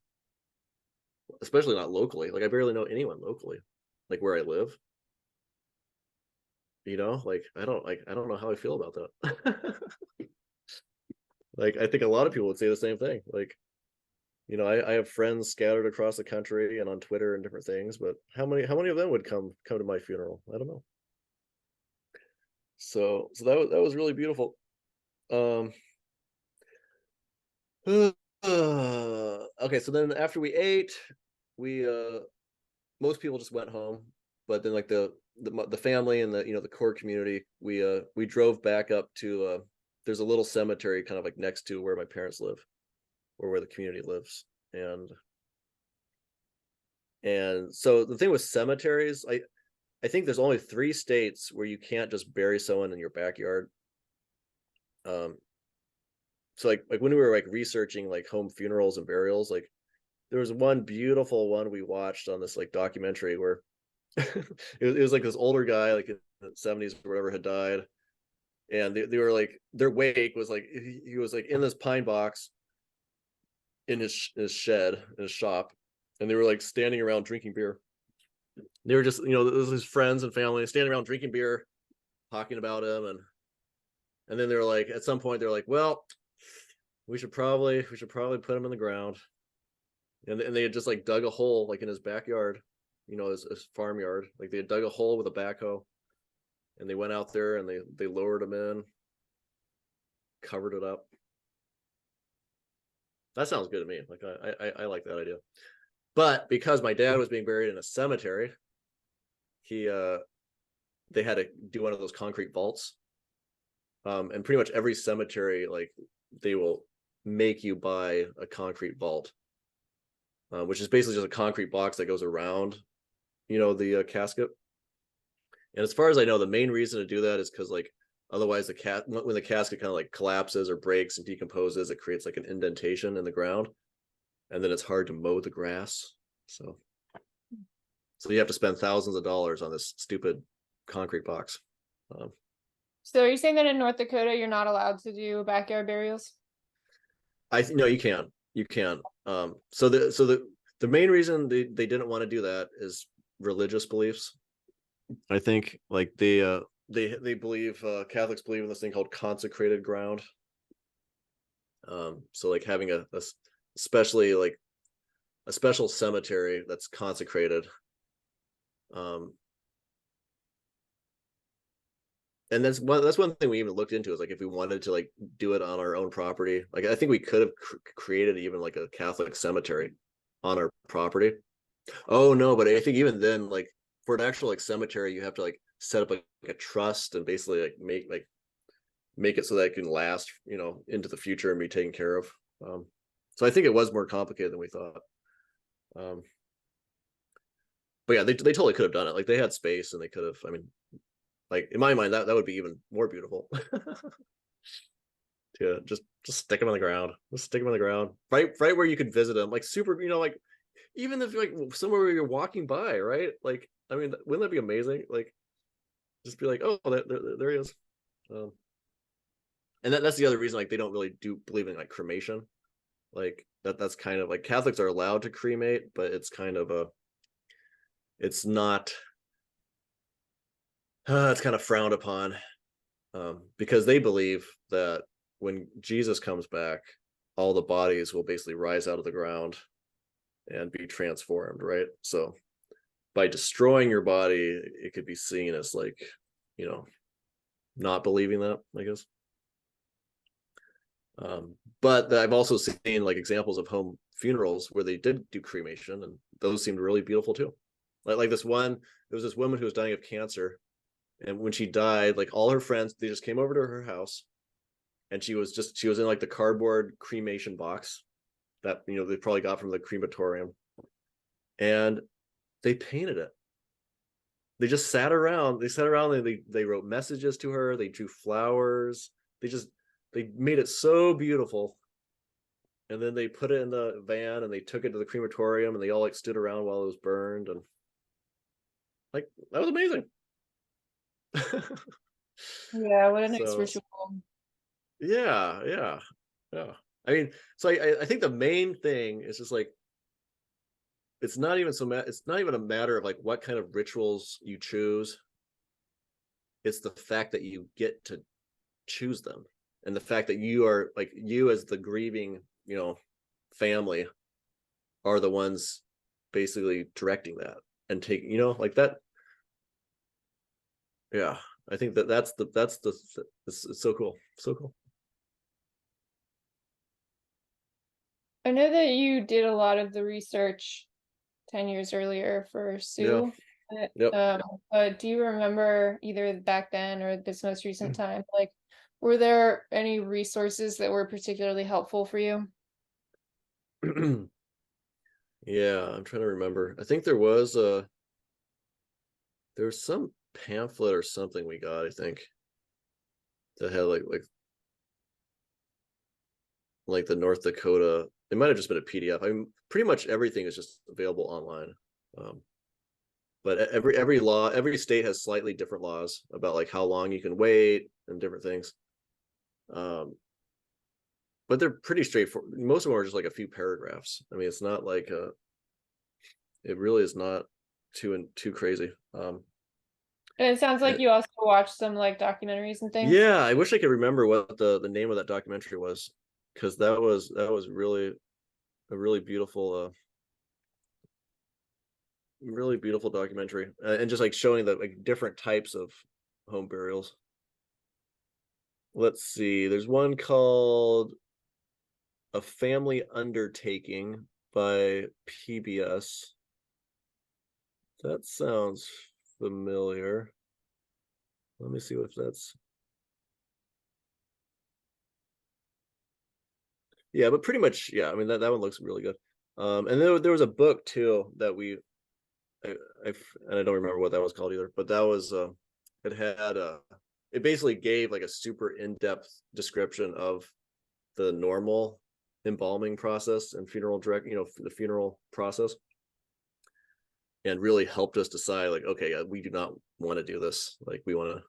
especially not locally. Like I barely know anyone locally, like where I live, you know. Like I don't know how I feel about that. Like I think a lot of people would say the same thing. Like you know, I have friends scattered across the country and on Twitter and different things, but how many of them would come to my funeral? I don't know. So that was really beautiful. Um, okay, so then after we ate, we most people just went home, but then like the family and the you know the core community, we drove back up to there's a little cemetery kind of like next to where my parents live, or where the community lives, and so the thing with cemeteries, I think there's only 3 states where you can't just bury someone in your backyard. Um, so like when we were like researching like home funerals and burials, like there was one beautiful one we watched on this like documentary where it was like this older guy like in the 70s or whatever had died, and they were like their wake was like he was like in this pine box in his shed in his shop, and they were like standing around drinking beer. They were just you know this was his friends and family standing around drinking beer, talking about him, and then they were like at some point they're like, well, we should probably put him in the ground, and they had just like dug a hole like in his backyard, you know, his farmyard. Like they had dug a hole with a backhoe, and they went out there and they lowered him in, covered it up. That sounds good to me. Like I like that idea. But because my dad was being buried in a cemetery, he they had to do one of those concrete vaults. And pretty much every cemetery, like they will make you buy a concrete vault, which is basically just a concrete box that goes around, you know, the casket. And as far as I know, the main reason to do that is because like Otherwise, when the casket kind of like collapses or breaks and decomposes, it creates like an indentation in the ground, and then it's hard to mow the grass. So you have to spend thousands of dollars on this stupid concrete box. Um, So are you saying that in North Dakota you're not allowed to do backyard burials? no, you can. The main reason they didn't want to do that is religious beliefs. I think like they believe Catholics believe in this thing called consecrated ground. So like having especially like a special cemetery that's consecrated. Um, and that's one thing we even looked into is like if we wanted to like do it on our own property, like I think we could have created even like a Catholic cemetery on our property. Oh no, but I think even then, like for an actual like cemetery, you have to like set up like a trust and basically make it so that it can last, into the future and be taken care of. So I think it was more complicated than we thought. Um, but yeah, they totally could have done it. Like they had space and they could have. I mean, like in my mind, that would be even more beautiful. To just stick them on the ground. Just stick them on the ground, right where you could visit them, like super. Like even if like somewhere where you're walking by, right? Like I mean, wouldn't that be amazing? Like just be like, oh, there he is. Um, and that's the other reason like they don't really do believe in like cremation. Like that's kind of like Catholics are allowed to cremate, but it's kind of it's not it's kind of frowned upon, because they believe that when Jesus comes back, all the bodies will basically rise out of the ground and be transformed, right? So by destroying your body, it could be seen as like, you know, not believing that, I guess. But I've also seen like examples of home funerals where they did do cremation, and those seemed really beautiful too. Like this one, there was this woman who was dying of cancer, and when she died, like all her friends, they just came over to her house, and she was in like the cardboard cremation box that they probably got from the crematorium, and they painted it. They just sat around. They sat around. And they wrote messages to her. They drew flowers. They just they made it so beautiful, and then they put it in the van and they took it to the crematorium and they all like stood around while it was burned, and like that was amazing. Yeah, what a nice So ritual. yeah. I mean, so I think the main thing is just like it's not even a matter of like what kind of rituals you choose. It's the fact that you get to choose them, and the fact that you are like you as the grieving family are the ones basically directing that and taking like that. Yeah, I think that's the it's so cool, so cool. I know that you did a lot of the research 10 years earlier for Yeah. Sue. Yep. But do you remember either back then or this most recent time, like, were there any resources that were particularly helpful for you? Yeah, I'm trying to remember. I think there was some pamphlet or something we got, I think, that had like the North Dakota. It might have just been a PDF. I mean, pretty much everything is just available online. Um, but every state has slightly different laws about like how long you can wait and different things. Um, but they're pretty straightforward. Most of them are just like a few paragraphs. I mean, it's not like it really is not too crazy. And it sounds like And you also watched some like documentaries and things. yeah, I wish I could remember what the name of that documentary was, because that was really a really beautiful documentary, and just like showing the like different types of home burials. Let's see, there's one called A Family Undertaking by PBS. That sounds familiar. Let me see if that's yeah, but pretty much yeah. I mean that one looks really good. And there was a book too that I, I and I don't remember what that was called either, but that was it had it basically gave like a super in-depth description of the normal embalming process and funeral direct, the funeral process, and really helped us decide like, okay, we do not want to do this. Like we want to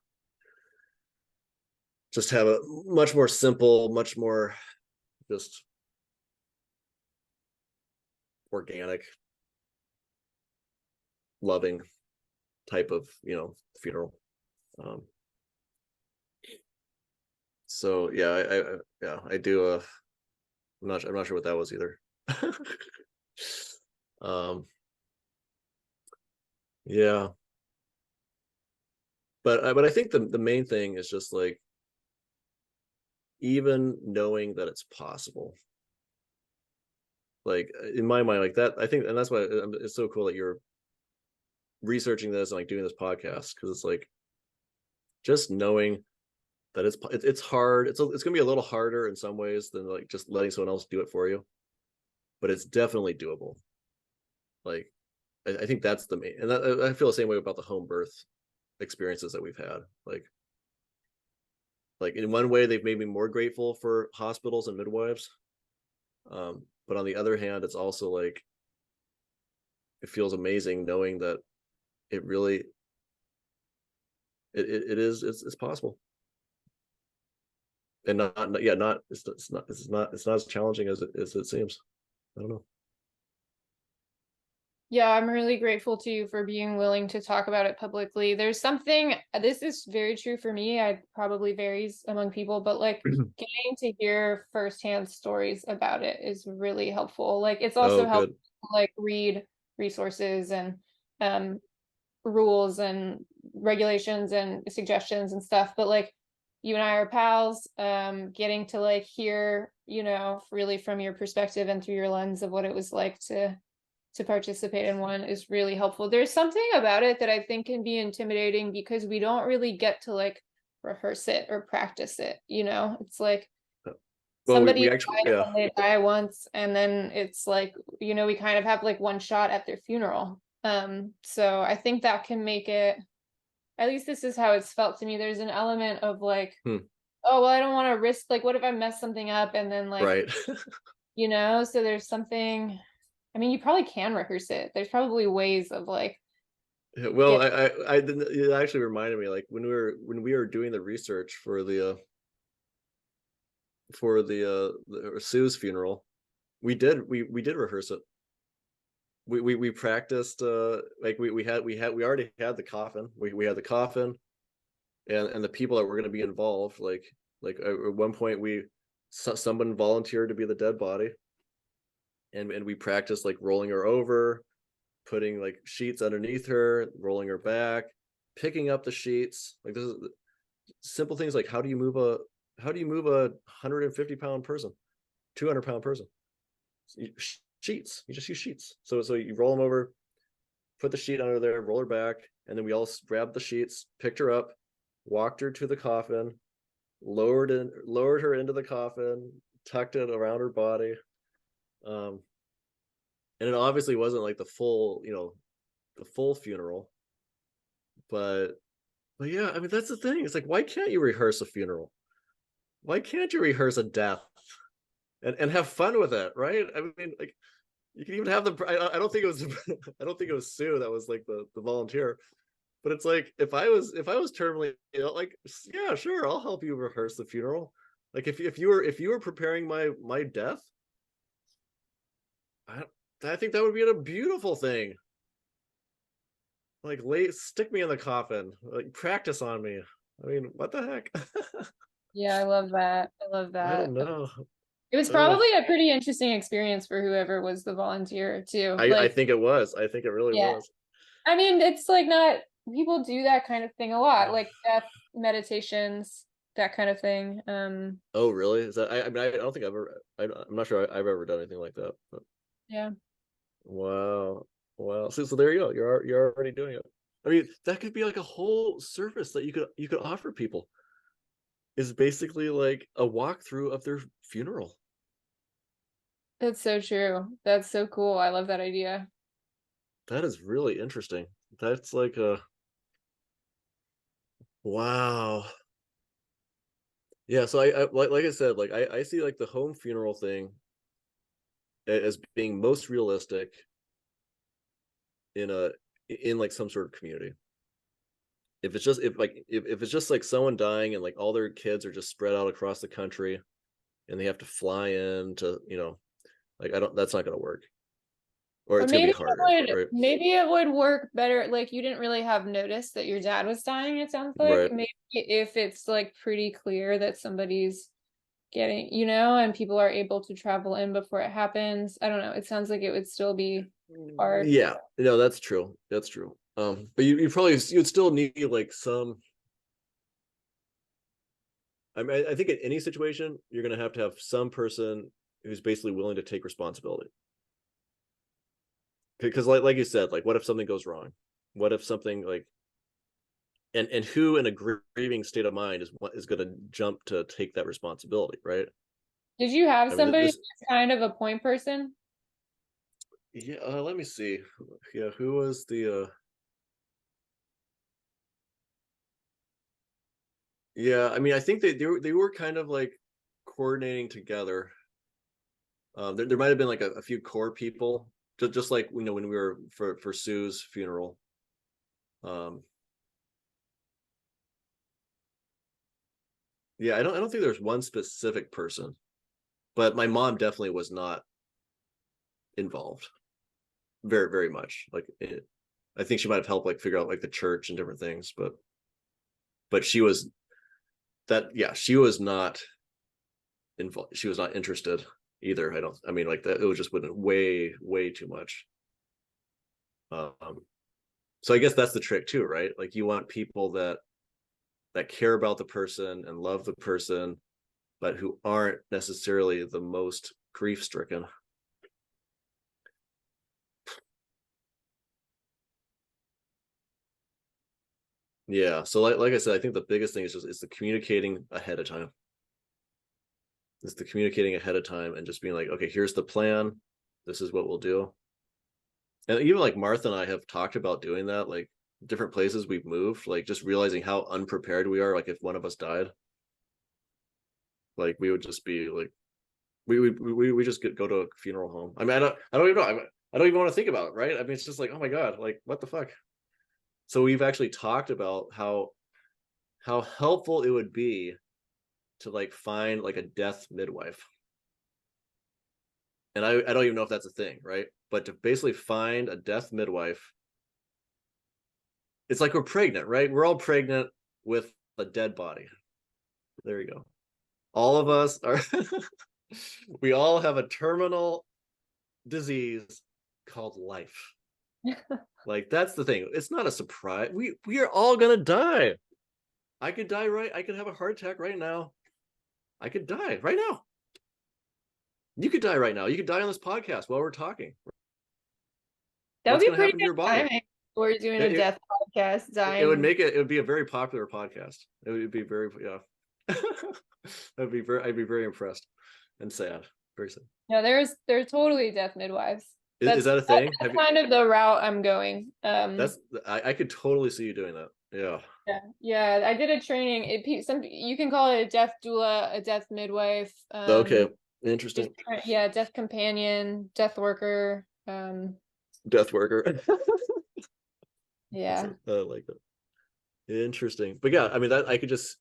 just have a much more simple, much more just organic, loving type of, funeral. Um, so yeah, I do. I'm not sure what that was either. um, yeah, but I think the main thing is just like even knowing that it's possible. Like in my mind, like that, I think, and that's why it's so cool that you're researching this and like doing this podcast, because it's like just knowing that it's hard. It's gonna be a little harder in some ways than like just letting someone else do it for you, but it's definitely doable. Like I think that's the main, and I feel the same way about the home birth experiences that we've had. Like in one way, they've made me more grateful for hospitals and midwives, but on the other hand, it's also like it feels amazing knowing that it really it's possible, and not yeah not it's not as challenging as it seems. I don't know. Yeah, I'm really grateful to you for being willing to talk about it publicly. There's something, this is very true for me. I probably varies among people, but like getting to hear firsthand stories about it is really helpful. Like it's Oh, also helpful good. to like read resources and um rules and regulations and suggestions and stuff. But like you and I are pals, getting to like hear, really from your perspective and through your lens of what it was like to participate in one is really helpful. There's something about it that I think can be intimidating because we don't really get to like rehearse it or practice it, It's like Well, somebody we actually, dies yeah. and they die once, and then it's like, we kind of have like one shot at their funeral. So I think that can make it, at least this is how it's felt to me. There's an element of like, Hmm. oh, well, I don't want to risk, like, what if I mess something up and then like, Right. so there's something, I mean, you probably can rehearse it. There's probably ways of like Well, get I didn't, it actually reminded me like when we were doing the research for the Sue's funeral, we did rehearse it. We practiced like we already had the coffin. We had the coffin and the people that were going to be involved. Like at one point someone volunteered to be the dead body, and we practiced like rolling her over, putting like sheets underneath her, rolling her back, picking up the sheets. Like this is simple things like how do you move a 150-pound person, 200-pound person? Sheets. You just use sheets. So you roll them over, put the sheet under there, roll her back, and then we all grabbed the sheets, picked her up, walked her to the coffin, lowered her into the coffin, tucked it around her body. Um, and it obviously wasn't like the full funeral, but yeah, I mean that's the thing. It's like, why can't you rehearse a funeral? Why can't you rehearse a death and have fun with it, right? I mean, like you can even have the. I don't think it was. I don't think it was Sue that was like the volunteer. But it's like if I was terminally ill, like yeah, sure, I'll help you rehearse the funeral. Like if you were preparing my death, I I think that would be a beautiful thing. Like stick me in the coffin, like practice on me. I mean, what the heck? Yeah, I love that. I love I that. don't know. It was Uh, probably a pretty interesting experience for whoever was the volunteer too. I Like, think it was. I think it really yeah. was. I mean, it's like not people do that kind of thing a lot, like death meditations, that kind of thing. Oh, really? Is that? I mean, I don't think I'm not sure I've ever done anything like that. But Yeah. wow, wow. So there you go. You're already doing it. I mean, that could be like a whole service that you could offer people. Is basically like a walkthrough of their funeral. That's so true. That's so cool. I love that idea. That is really interesting. That's like a wow. Yeah, so I like I said, like I see like the home funeral thing as being most realistic in a in like some sort of community. If it's just if it's just like someone dying and like all their kids are just spread out across the country and they have to fly in to, like I don't, that's not going to work, or Or it's going to be harder, right? maybe it would work better. Like you didn't really have notice that your dad was dying, it sounds like. Right. Maybe if it's like pretty clear that somebody's getting, and people are able to travel in before it happens. I don't know. It sounds like it would still be hard. Yeah, no, that's true. That's true. But you probably, you'd still need like some. I mean, I think in any situation, you're going to have some person who's basically willing to take responsibility. Because, like you said, like, what if something goes wrong? What if something like, and who in a grieving state of mind is going to jump to take that responsibility, right? Did you have I mean, somebody this, that's kind of a point person? yeah. Let me see. Yeah, who was the? Yeah, I mean, I think they were kind of like coordinating together. There might have been like a few core people, just like when we were for Sue's funeral. Um, yeah, I don't think there's one specific person, but my mom definitely was not involved very very much. Like I think she might have helped like figure out like the church and different things, but she was that yeah she was not involved. She was not interested either. I mean like that it was just went way too much. Um, so I guess that's the trick too, right? Like you want people that care about the person and love the person, but who aren't necessarily the most grief stricken. Yeah. So like I said, I think the biggest thing is just is the communicating ahead of time. Is the communicating ahead of time and just being like, okay, here's the plan. This is what we'll do. And even like Martha and I have talked about doing that, like different places we've moved, like just realizing how unprepared we are. Like if one of us died, like we would just be like we just go to a funeral home. I mean, I don't even know. I don't even want to think about it, right? I mean, it's just like, oh my God, like what the fuck? So we've actually talked about how helpful it would be to like find like a death midwife. And I don't even know if that's a thing, right? But to basically find a death midwife, it's like we're pregnant, right? We're all pregnant with a dead body. There you go. All of us are we all have a terminal disease called life. Like that's the thing. It's not a surprise. We are all gonna die. I could die right. I could have a heart attack right now. I could die right now. You could die right now. You could die on this podcast while we're talking. That would What's be going to pretty happen to good your body? timing. We're doing a It, death podcast, it would dying. make it. It would be a very popular podcast. It would be very yeah. I'd be very impressed and sad. Very sad. No, there's totally death midwives. Is that a thing? Have That's you? kind of the route I'm going. That's I could totally see you doing that. Yeah. Yeah, yeah. I did a training. Some you can call it a death doula, a death midwife, Okay. just Interesting. yeah, death companion, death worker. Death worker. Yeah. I like that. Interesting. But yeah, I mean that I could just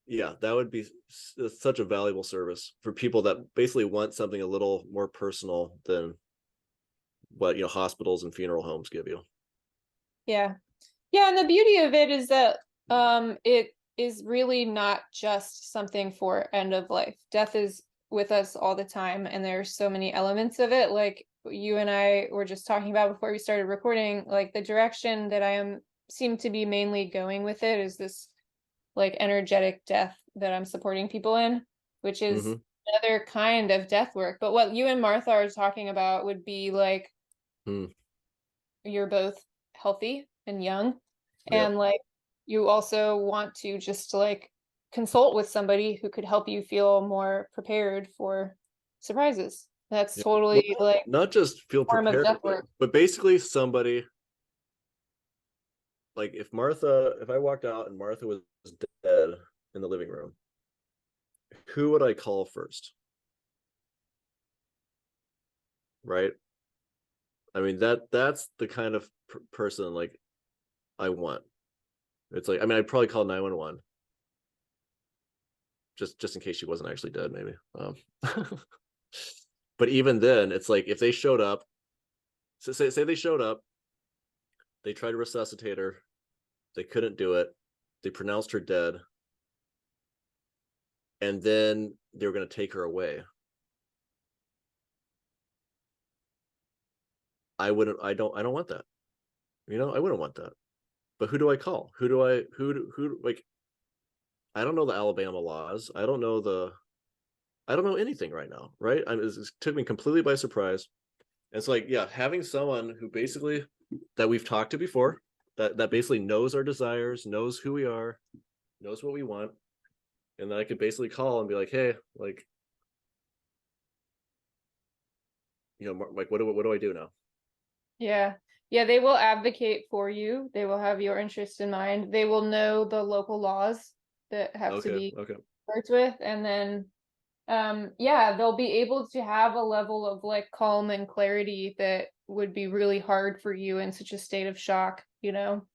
yeah, that would be such a valuable service for people that basically want something a little more personal than what hospitals and funeral homes give you. Yeah. Yeah, and the beauty of it is that it is really not just something for end of life. Death is with us all the time, and there's so many elements of it. Like you and I were just talking about before we started recording, like the direction that I am seem to be mainly going with it is this like energetic death that I'm supporting people in, which is Mm-hmm. another kind of death work. But what you and Martha are talking about would be like Mm. you're both healthy and young, Yep. and like you also want to just like consult with somebody who could help you feel more prepared for surprises. That's Yep. Well, totally like not just feel form of prepared, death work. but basically somebody like if I walked out and Martha was dead in the living room, who would I call first? Right? I mean, that's the kind of person like I want. It's like, I mean, I'd probably call 911 just in case she wasn't actually dead, maybe. But even then, it's like if they showed up, so say they showed up, they tried to resuscitate her, they couldn't do it, they pronounced her dead, and then they were going to take her away. I don't want that. I wouldn't want that. But who do I call? Who like, I don't know the Alabama laws. I don't know anything right now, right? It took me completely by surprise. And it's like, yeah, having someone who basically that we've talked to before, that basically knows our desires, knows who we are, knows what we want, and then I could basically call and be like, hey, like, like what do I do now? Yeah. Yeah, they will advocate for you. They will have your interest in mind. They will know the local laws that have to Okay, be okay. worked with. And then yeah, they'll be able to have a level of like calm and clarity that would be really hard for you in such a state of shock, you know?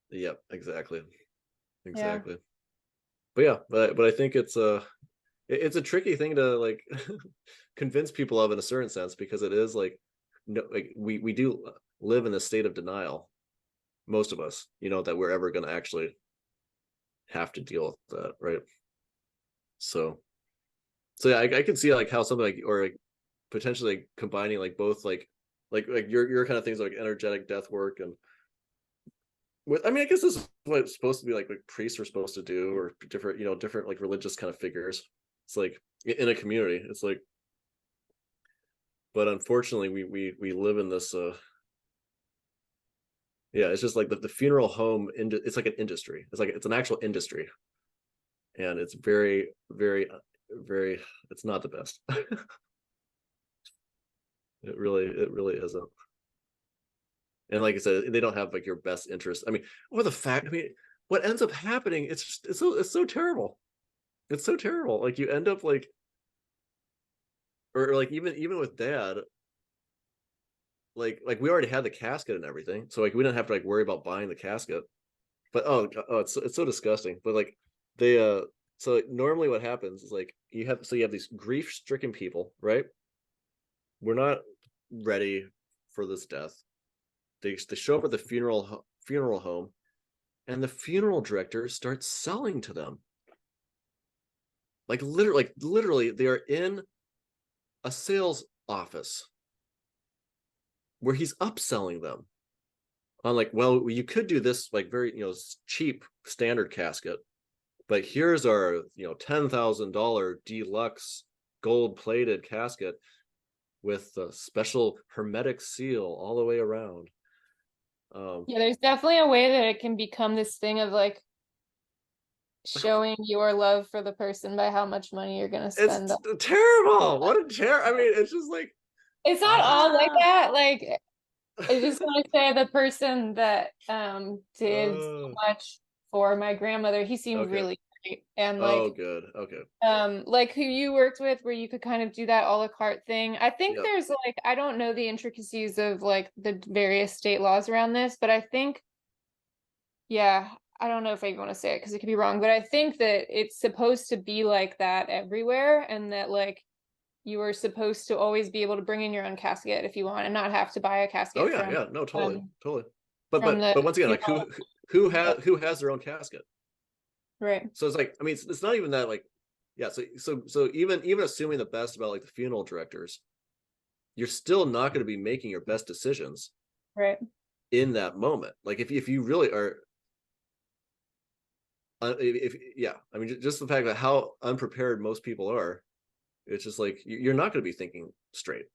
Yep, exactly. Yeah. Exactly. But yeah, but I think it's a tricky thing to like convince people of in a certain sense, because it is like, no, like we do live in a state of denial, most of us, that we're ever going to actually have to deal with that, right? So yeah, I can see like how something like, or like potentially like combining like both like your kind of things like energetic death work and with, I mean, I guess this is what it's supposed to be like priests are supposed to do, or different, different like religious kind of figures. It's like in a community, it's like, but unfortunately we live in this yeah, it's just like the funeral home it's like an industry. It's an actual industry, and it's very very, it's not the best. It really isn't. And like I said, they don't have like your best interest. I mean, or the fact, I mean, what ends up happening, it's so terrible. It's so terrible. Like you end up like, or like even with dad, like we already had the casket and everything, so like we didn't have to like worry about buying the casket. But oh, it's so disgusting. But like they so like, normally what happens is like you have these grief stricken people, right? We're not ready for this death. They show up at the funeral home, and the funeral director starts selling to them. Like literally, they are in a sales office where he's upselling them on like, well, you could do this like very cheap standard casket, but here's our $10,000 deluxe gold plated casket with a special hermetic seal all the way around. Yeah, there's definitely a way that it can become this thing of like showing your love for the person by how much money you're gonna spend on. It's terrible. What a I mean, it's just like, It's not all like ah. that. Like I just want to say the person that did so Oh, much for my grandmother, he seemed okay. really great. And Oh, good. Okay. like who you worked with where you could kind of do that a la carte thing. I think Yep. there's like I don't know the intricacies of like the various state laws around this, but I think yeah, I don't know if I even want to say it because it could be wrong, but I think that it's supposed to be like that everywhere and that like you are supposed to always be able to bring in your own casket if you want and not have to buy a Oh casket yeah, yeah. No, totally, um totally. But from but the once again, like funeral. who has their own casket? Right. So it's like, I mean, it's not even that like, yeah. So even assuming the best about like the funeral directors, you're still not going to be making your best decisions Right. in that moment. Like if you really are, if yeah, I mean, just the fact that how unprepared most people are, it's just like you're not going to be thinking straight,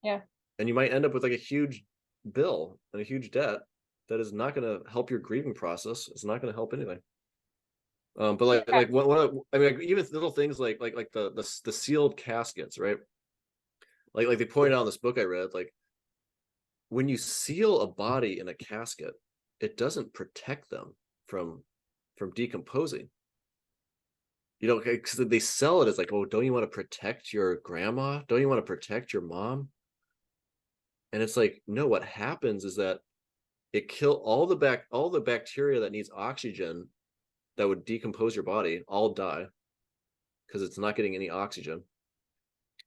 Yeah. and you might end up with like a huge bill and a huge debt that is not going to help your grieving process. It's not going to help anything. But Yeah. like I mean, like, even little things like the sealed caskets, right? Like they pointed out in this book I read, like when you seal a body in a casket, it doesn't protect them from decomposing. you know, because they sell it as like, oh, don't you want to protect your grandma? Don't you want to protect your mom? And it's like, no, what happens is that it kill all the bacteria that needs oxygen that would decompose your body all die because it's not getting any oxygen.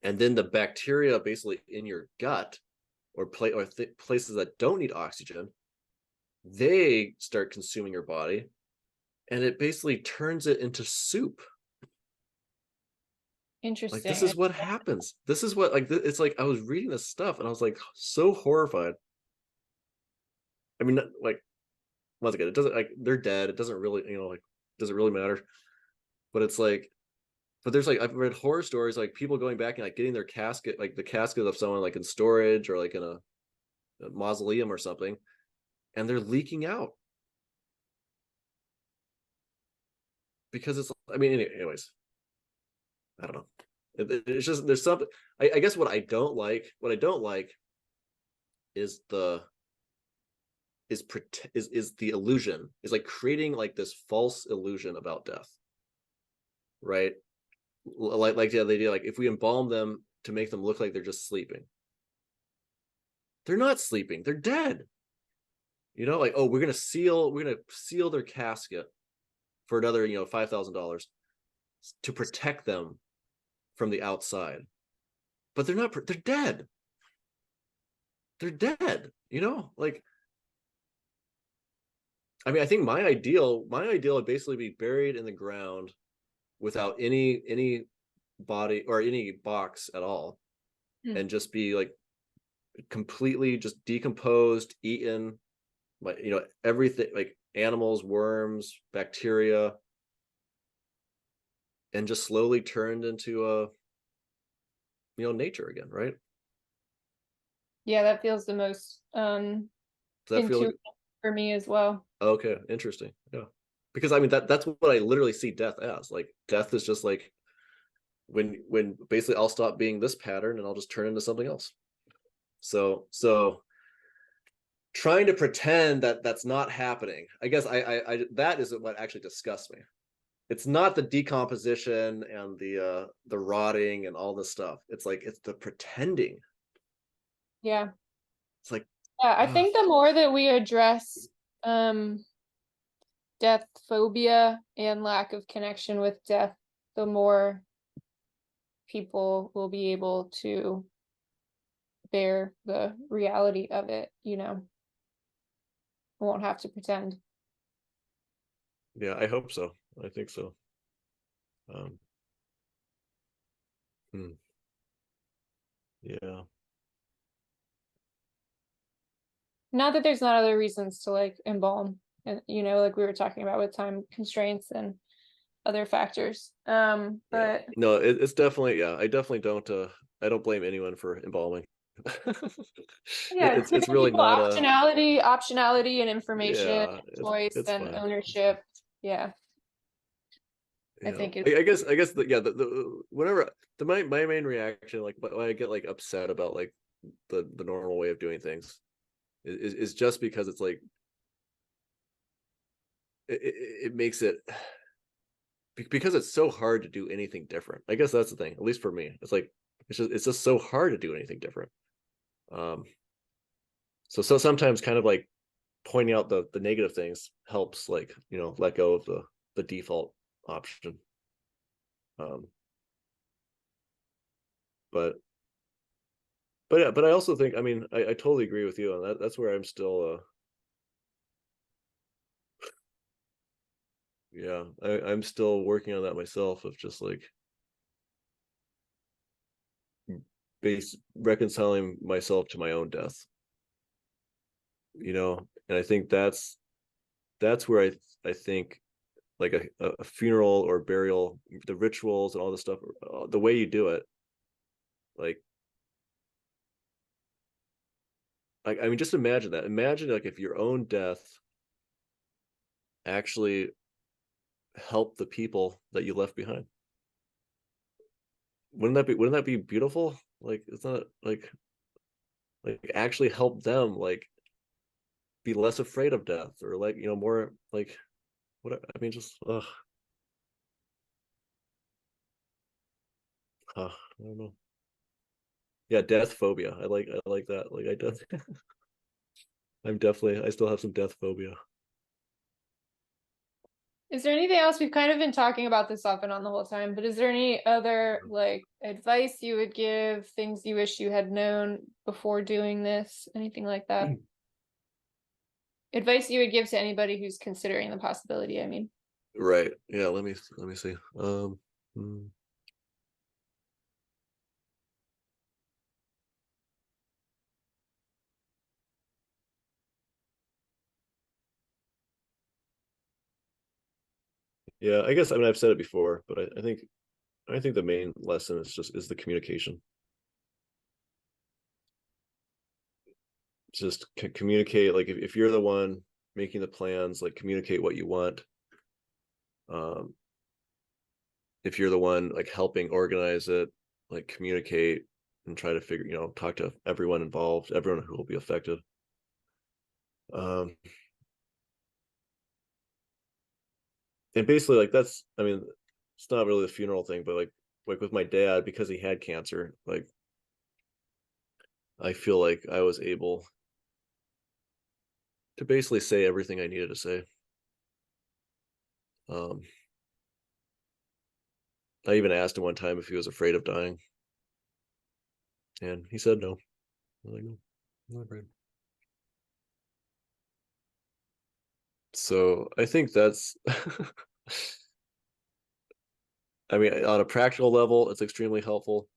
And then the bacteria basically in your gut places that don't need oxygen, they start consuming your body, and it basically turns it into soup. Like, this Interesting. is what happens. This is what, like, it's like I was reading this stuff and I was like so horrified. I mean, like, once again, it doesn't, like, they're dead, it doesn't really, you know, like, does it really matter? But it's like, but there's like, I've read horror stories like people going back and like getting their casket, like the casket of someone like in storage or like in a mausoleum or something, and they're leaking out because it's, I mean, anyways, I don't know. It's just, there's something, I guess what I don't like is is the illusion, is like creating like this false illusion about death, right? Like the idea, like if we embalm them to make them look like they're just sleeping, they're not sleeping, they're dead. You know, like, oh, we're gonna seal their casket for another, you know, $5,000 to protect them from the outside. But they're not, they're dead. They're dead, you know? Like, I mean, I think my ideal would basically be buried in the ground without any body or any box at all, Hmm. and just be like completely just decomposed, eaten, like, you know, everything, like animals, worms, bacteria, and just slowly turned into a, you know, nature again, right? Yeah, that feels the most Does that feel intuitive for me as well. okay? Interesting. Yeah, because I mean that's what I literally see death as. Like, death is just like when basically I'll stop being this pattern and I'll just turn into something else. So trying to pretend that that's not happening, I guess I that is what actually disgusts me. It's not the decomposition and the rotting and all this stuff. It's like, it's the pretending. Yeah. It's like, Yeah, I ugh. think the more that we address um death phobia and lack of connection with death, the more people will be able to bear the reality of it, you know, won't have to pretend. Yeah, I hope so. I think so. Um, hmm, yeah, Not that there's not other reasons to like embalm, and you know, like we were talking about with time constraints and other factors. yeah. But No, it's definitely, yeah. I definitely don't. I don't blame anyone for embalming. yeah, it's It's giving really people not a, optionality and information, yeah. choice It's and fine. It's fine. ownership. Yeah, I Yeah, think it's I guess yeah, the whenever my main reaction, like when I get like upset about like the normal way of doing things, is just because it's like it makes it, because it's so hard to do anything different. I guess that's the thing. At least for me, it's like it's just so hard to do anything different. Um, so sometimes kind of like pointing out the negative things helps, like, you know, let go of the default option. Um, but yeah, but I also think, I mean, I totally agree with you on that. That's where I'm still yeah, I'm still working on that myself, of just like base reconciling myself to my own death, you know. And I think that's where I think like a funeral or burial, the rituals and all this stuff, the way you do it, like, I mean, just imagine that. Imagine like if your own death actually helped the people that you left behind. Wouldn't that be beautiful? Like, it's not like actually help them, like, be less afraid of death, or like, you know, more like, what, I mean, just ugh. I don't know. Yeah, death phobia. I like that. Like I do. I still have some death phobia. Is there anything else? We've kind of been talking about this off and on the whole time, but is there any other like advice you would give, things you wish you had known before doing this, anything like that? Advice you would give to anybody who's considering the possibility, I mean. Right. Yeah, let me see. Hmm. Yeah, I guess I mean I've said it before, but I think the main lesson is the communication. Just communicate. Like if you're the one making the plans, like communicate what you want. Um, if you're the one like helping organize it, like communicate and try to talk to everyone involved, everyone who will be affected. Um, and basically, like that's, I mean, it's not really the funeral thing, but like with my dad, because he had cancer, like I feel like I was able to basically say everything I needed to say. Um, I even asked him one time if he was afraid of dying, and he said no. I was like, no, I'm not afraid. So I think that's, I mean, on a practical level, it's extremely helpful,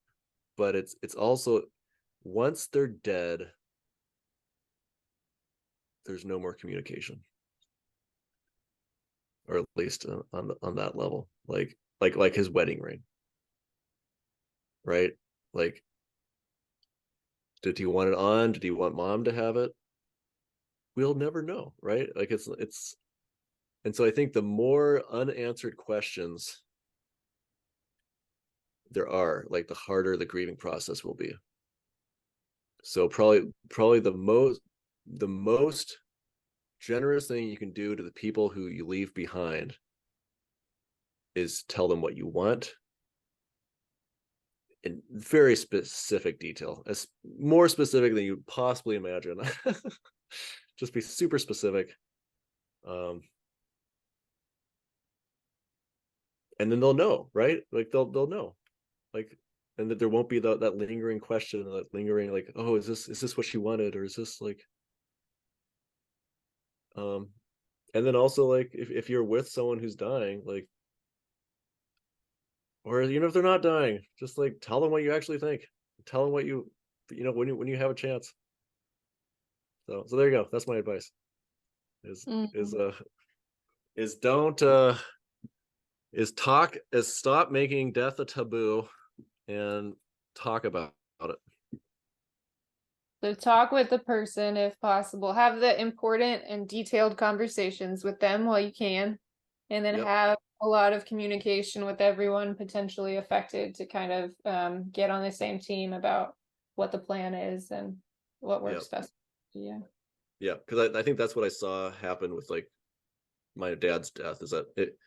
but it's also once they're dead, there's no more communication, or at least on that level. Like his wedding ring, right? Like, did he want it on? Did he want mom to have it? We'll never know, right? Like and so I think the more unanswered questions there are, like the harder the grieving process will be. So probably the most generous thing you can do to the people who you leave behind is tell them what you want in very specific detail, as more specific than you possibly imagine. Just be super specific, um, and then they'll know, right? Like they'll know, like, and that there won't be that lingering question, that lingering like, oh, is this what she wanted, or is this like, um, and then also like if you're with someone who's dying, like, or if they're not dying, just like tell them what you actually think, tell them what when you have a chance. So there you go. That's my advice. Is is Mhm. uh is don't is talk is stop making death a taboo and talk about it. So talk with the person if possible. Have the important and detailed conversations with them while you can, and then Yep. have a lot of communication with everyone potentially affected to kind of get on the same team about what the plan is and what Yep. works best. Yeah. Yeah. Because I think that's what I saw happen with like my dad's death, is that it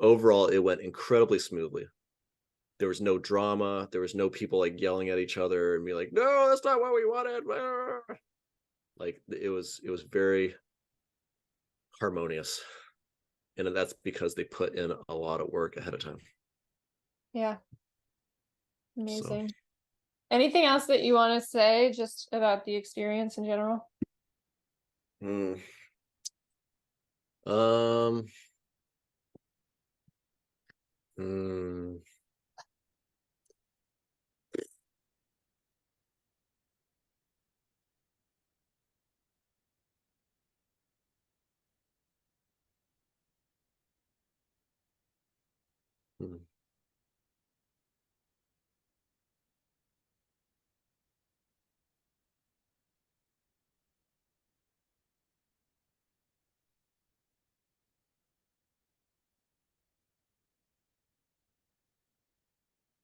overall it went incredibly smoothly. There was no drama. There was no people like yelling at each other and be like, no, that's not what we wanted. Like it was very harmonious. And that's because they put in a lot of work ahead of time. Yeah. So Amazing. Anything else that you want to say just about the experience in general? mm, um mm, mm.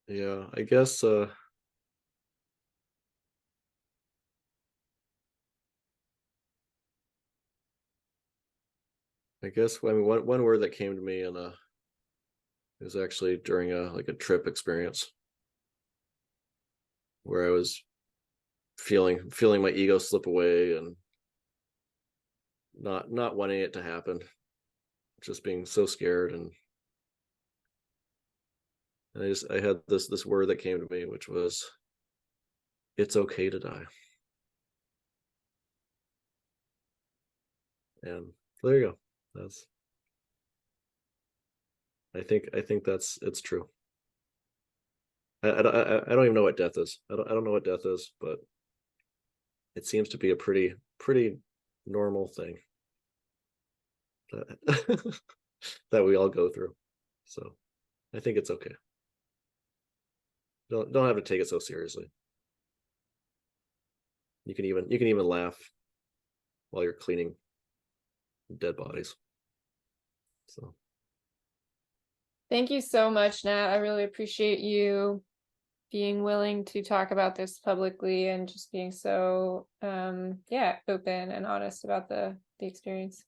Yeah, I guess I mean one word that came to me, and it was actually during a trip experience. where I was feeling my ego slip away and not wanting it to happen, just being so scared. And I had this word that came to me, which was, it's okay to die. And there you go. That's I think that's it's true. I don't even know what death is. I don't know what death is, but it seems to be a pretty normal thing that that we all go through. So I think it's okay. Don't have to take it so seriously. You can even laugh while you're cleaning dead bodies. So Thank you so much, Nat. I really appreciate you being willing to talk about this publicly and just being so yeah, open and honest about the experience.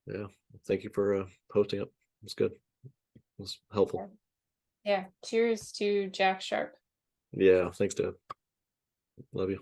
yeah, thank you for hosting it. It was good. It was Yeah. helpful. Yeah. Cheers to Jack Sharpe. Yeah, thanks, Dad. Love you.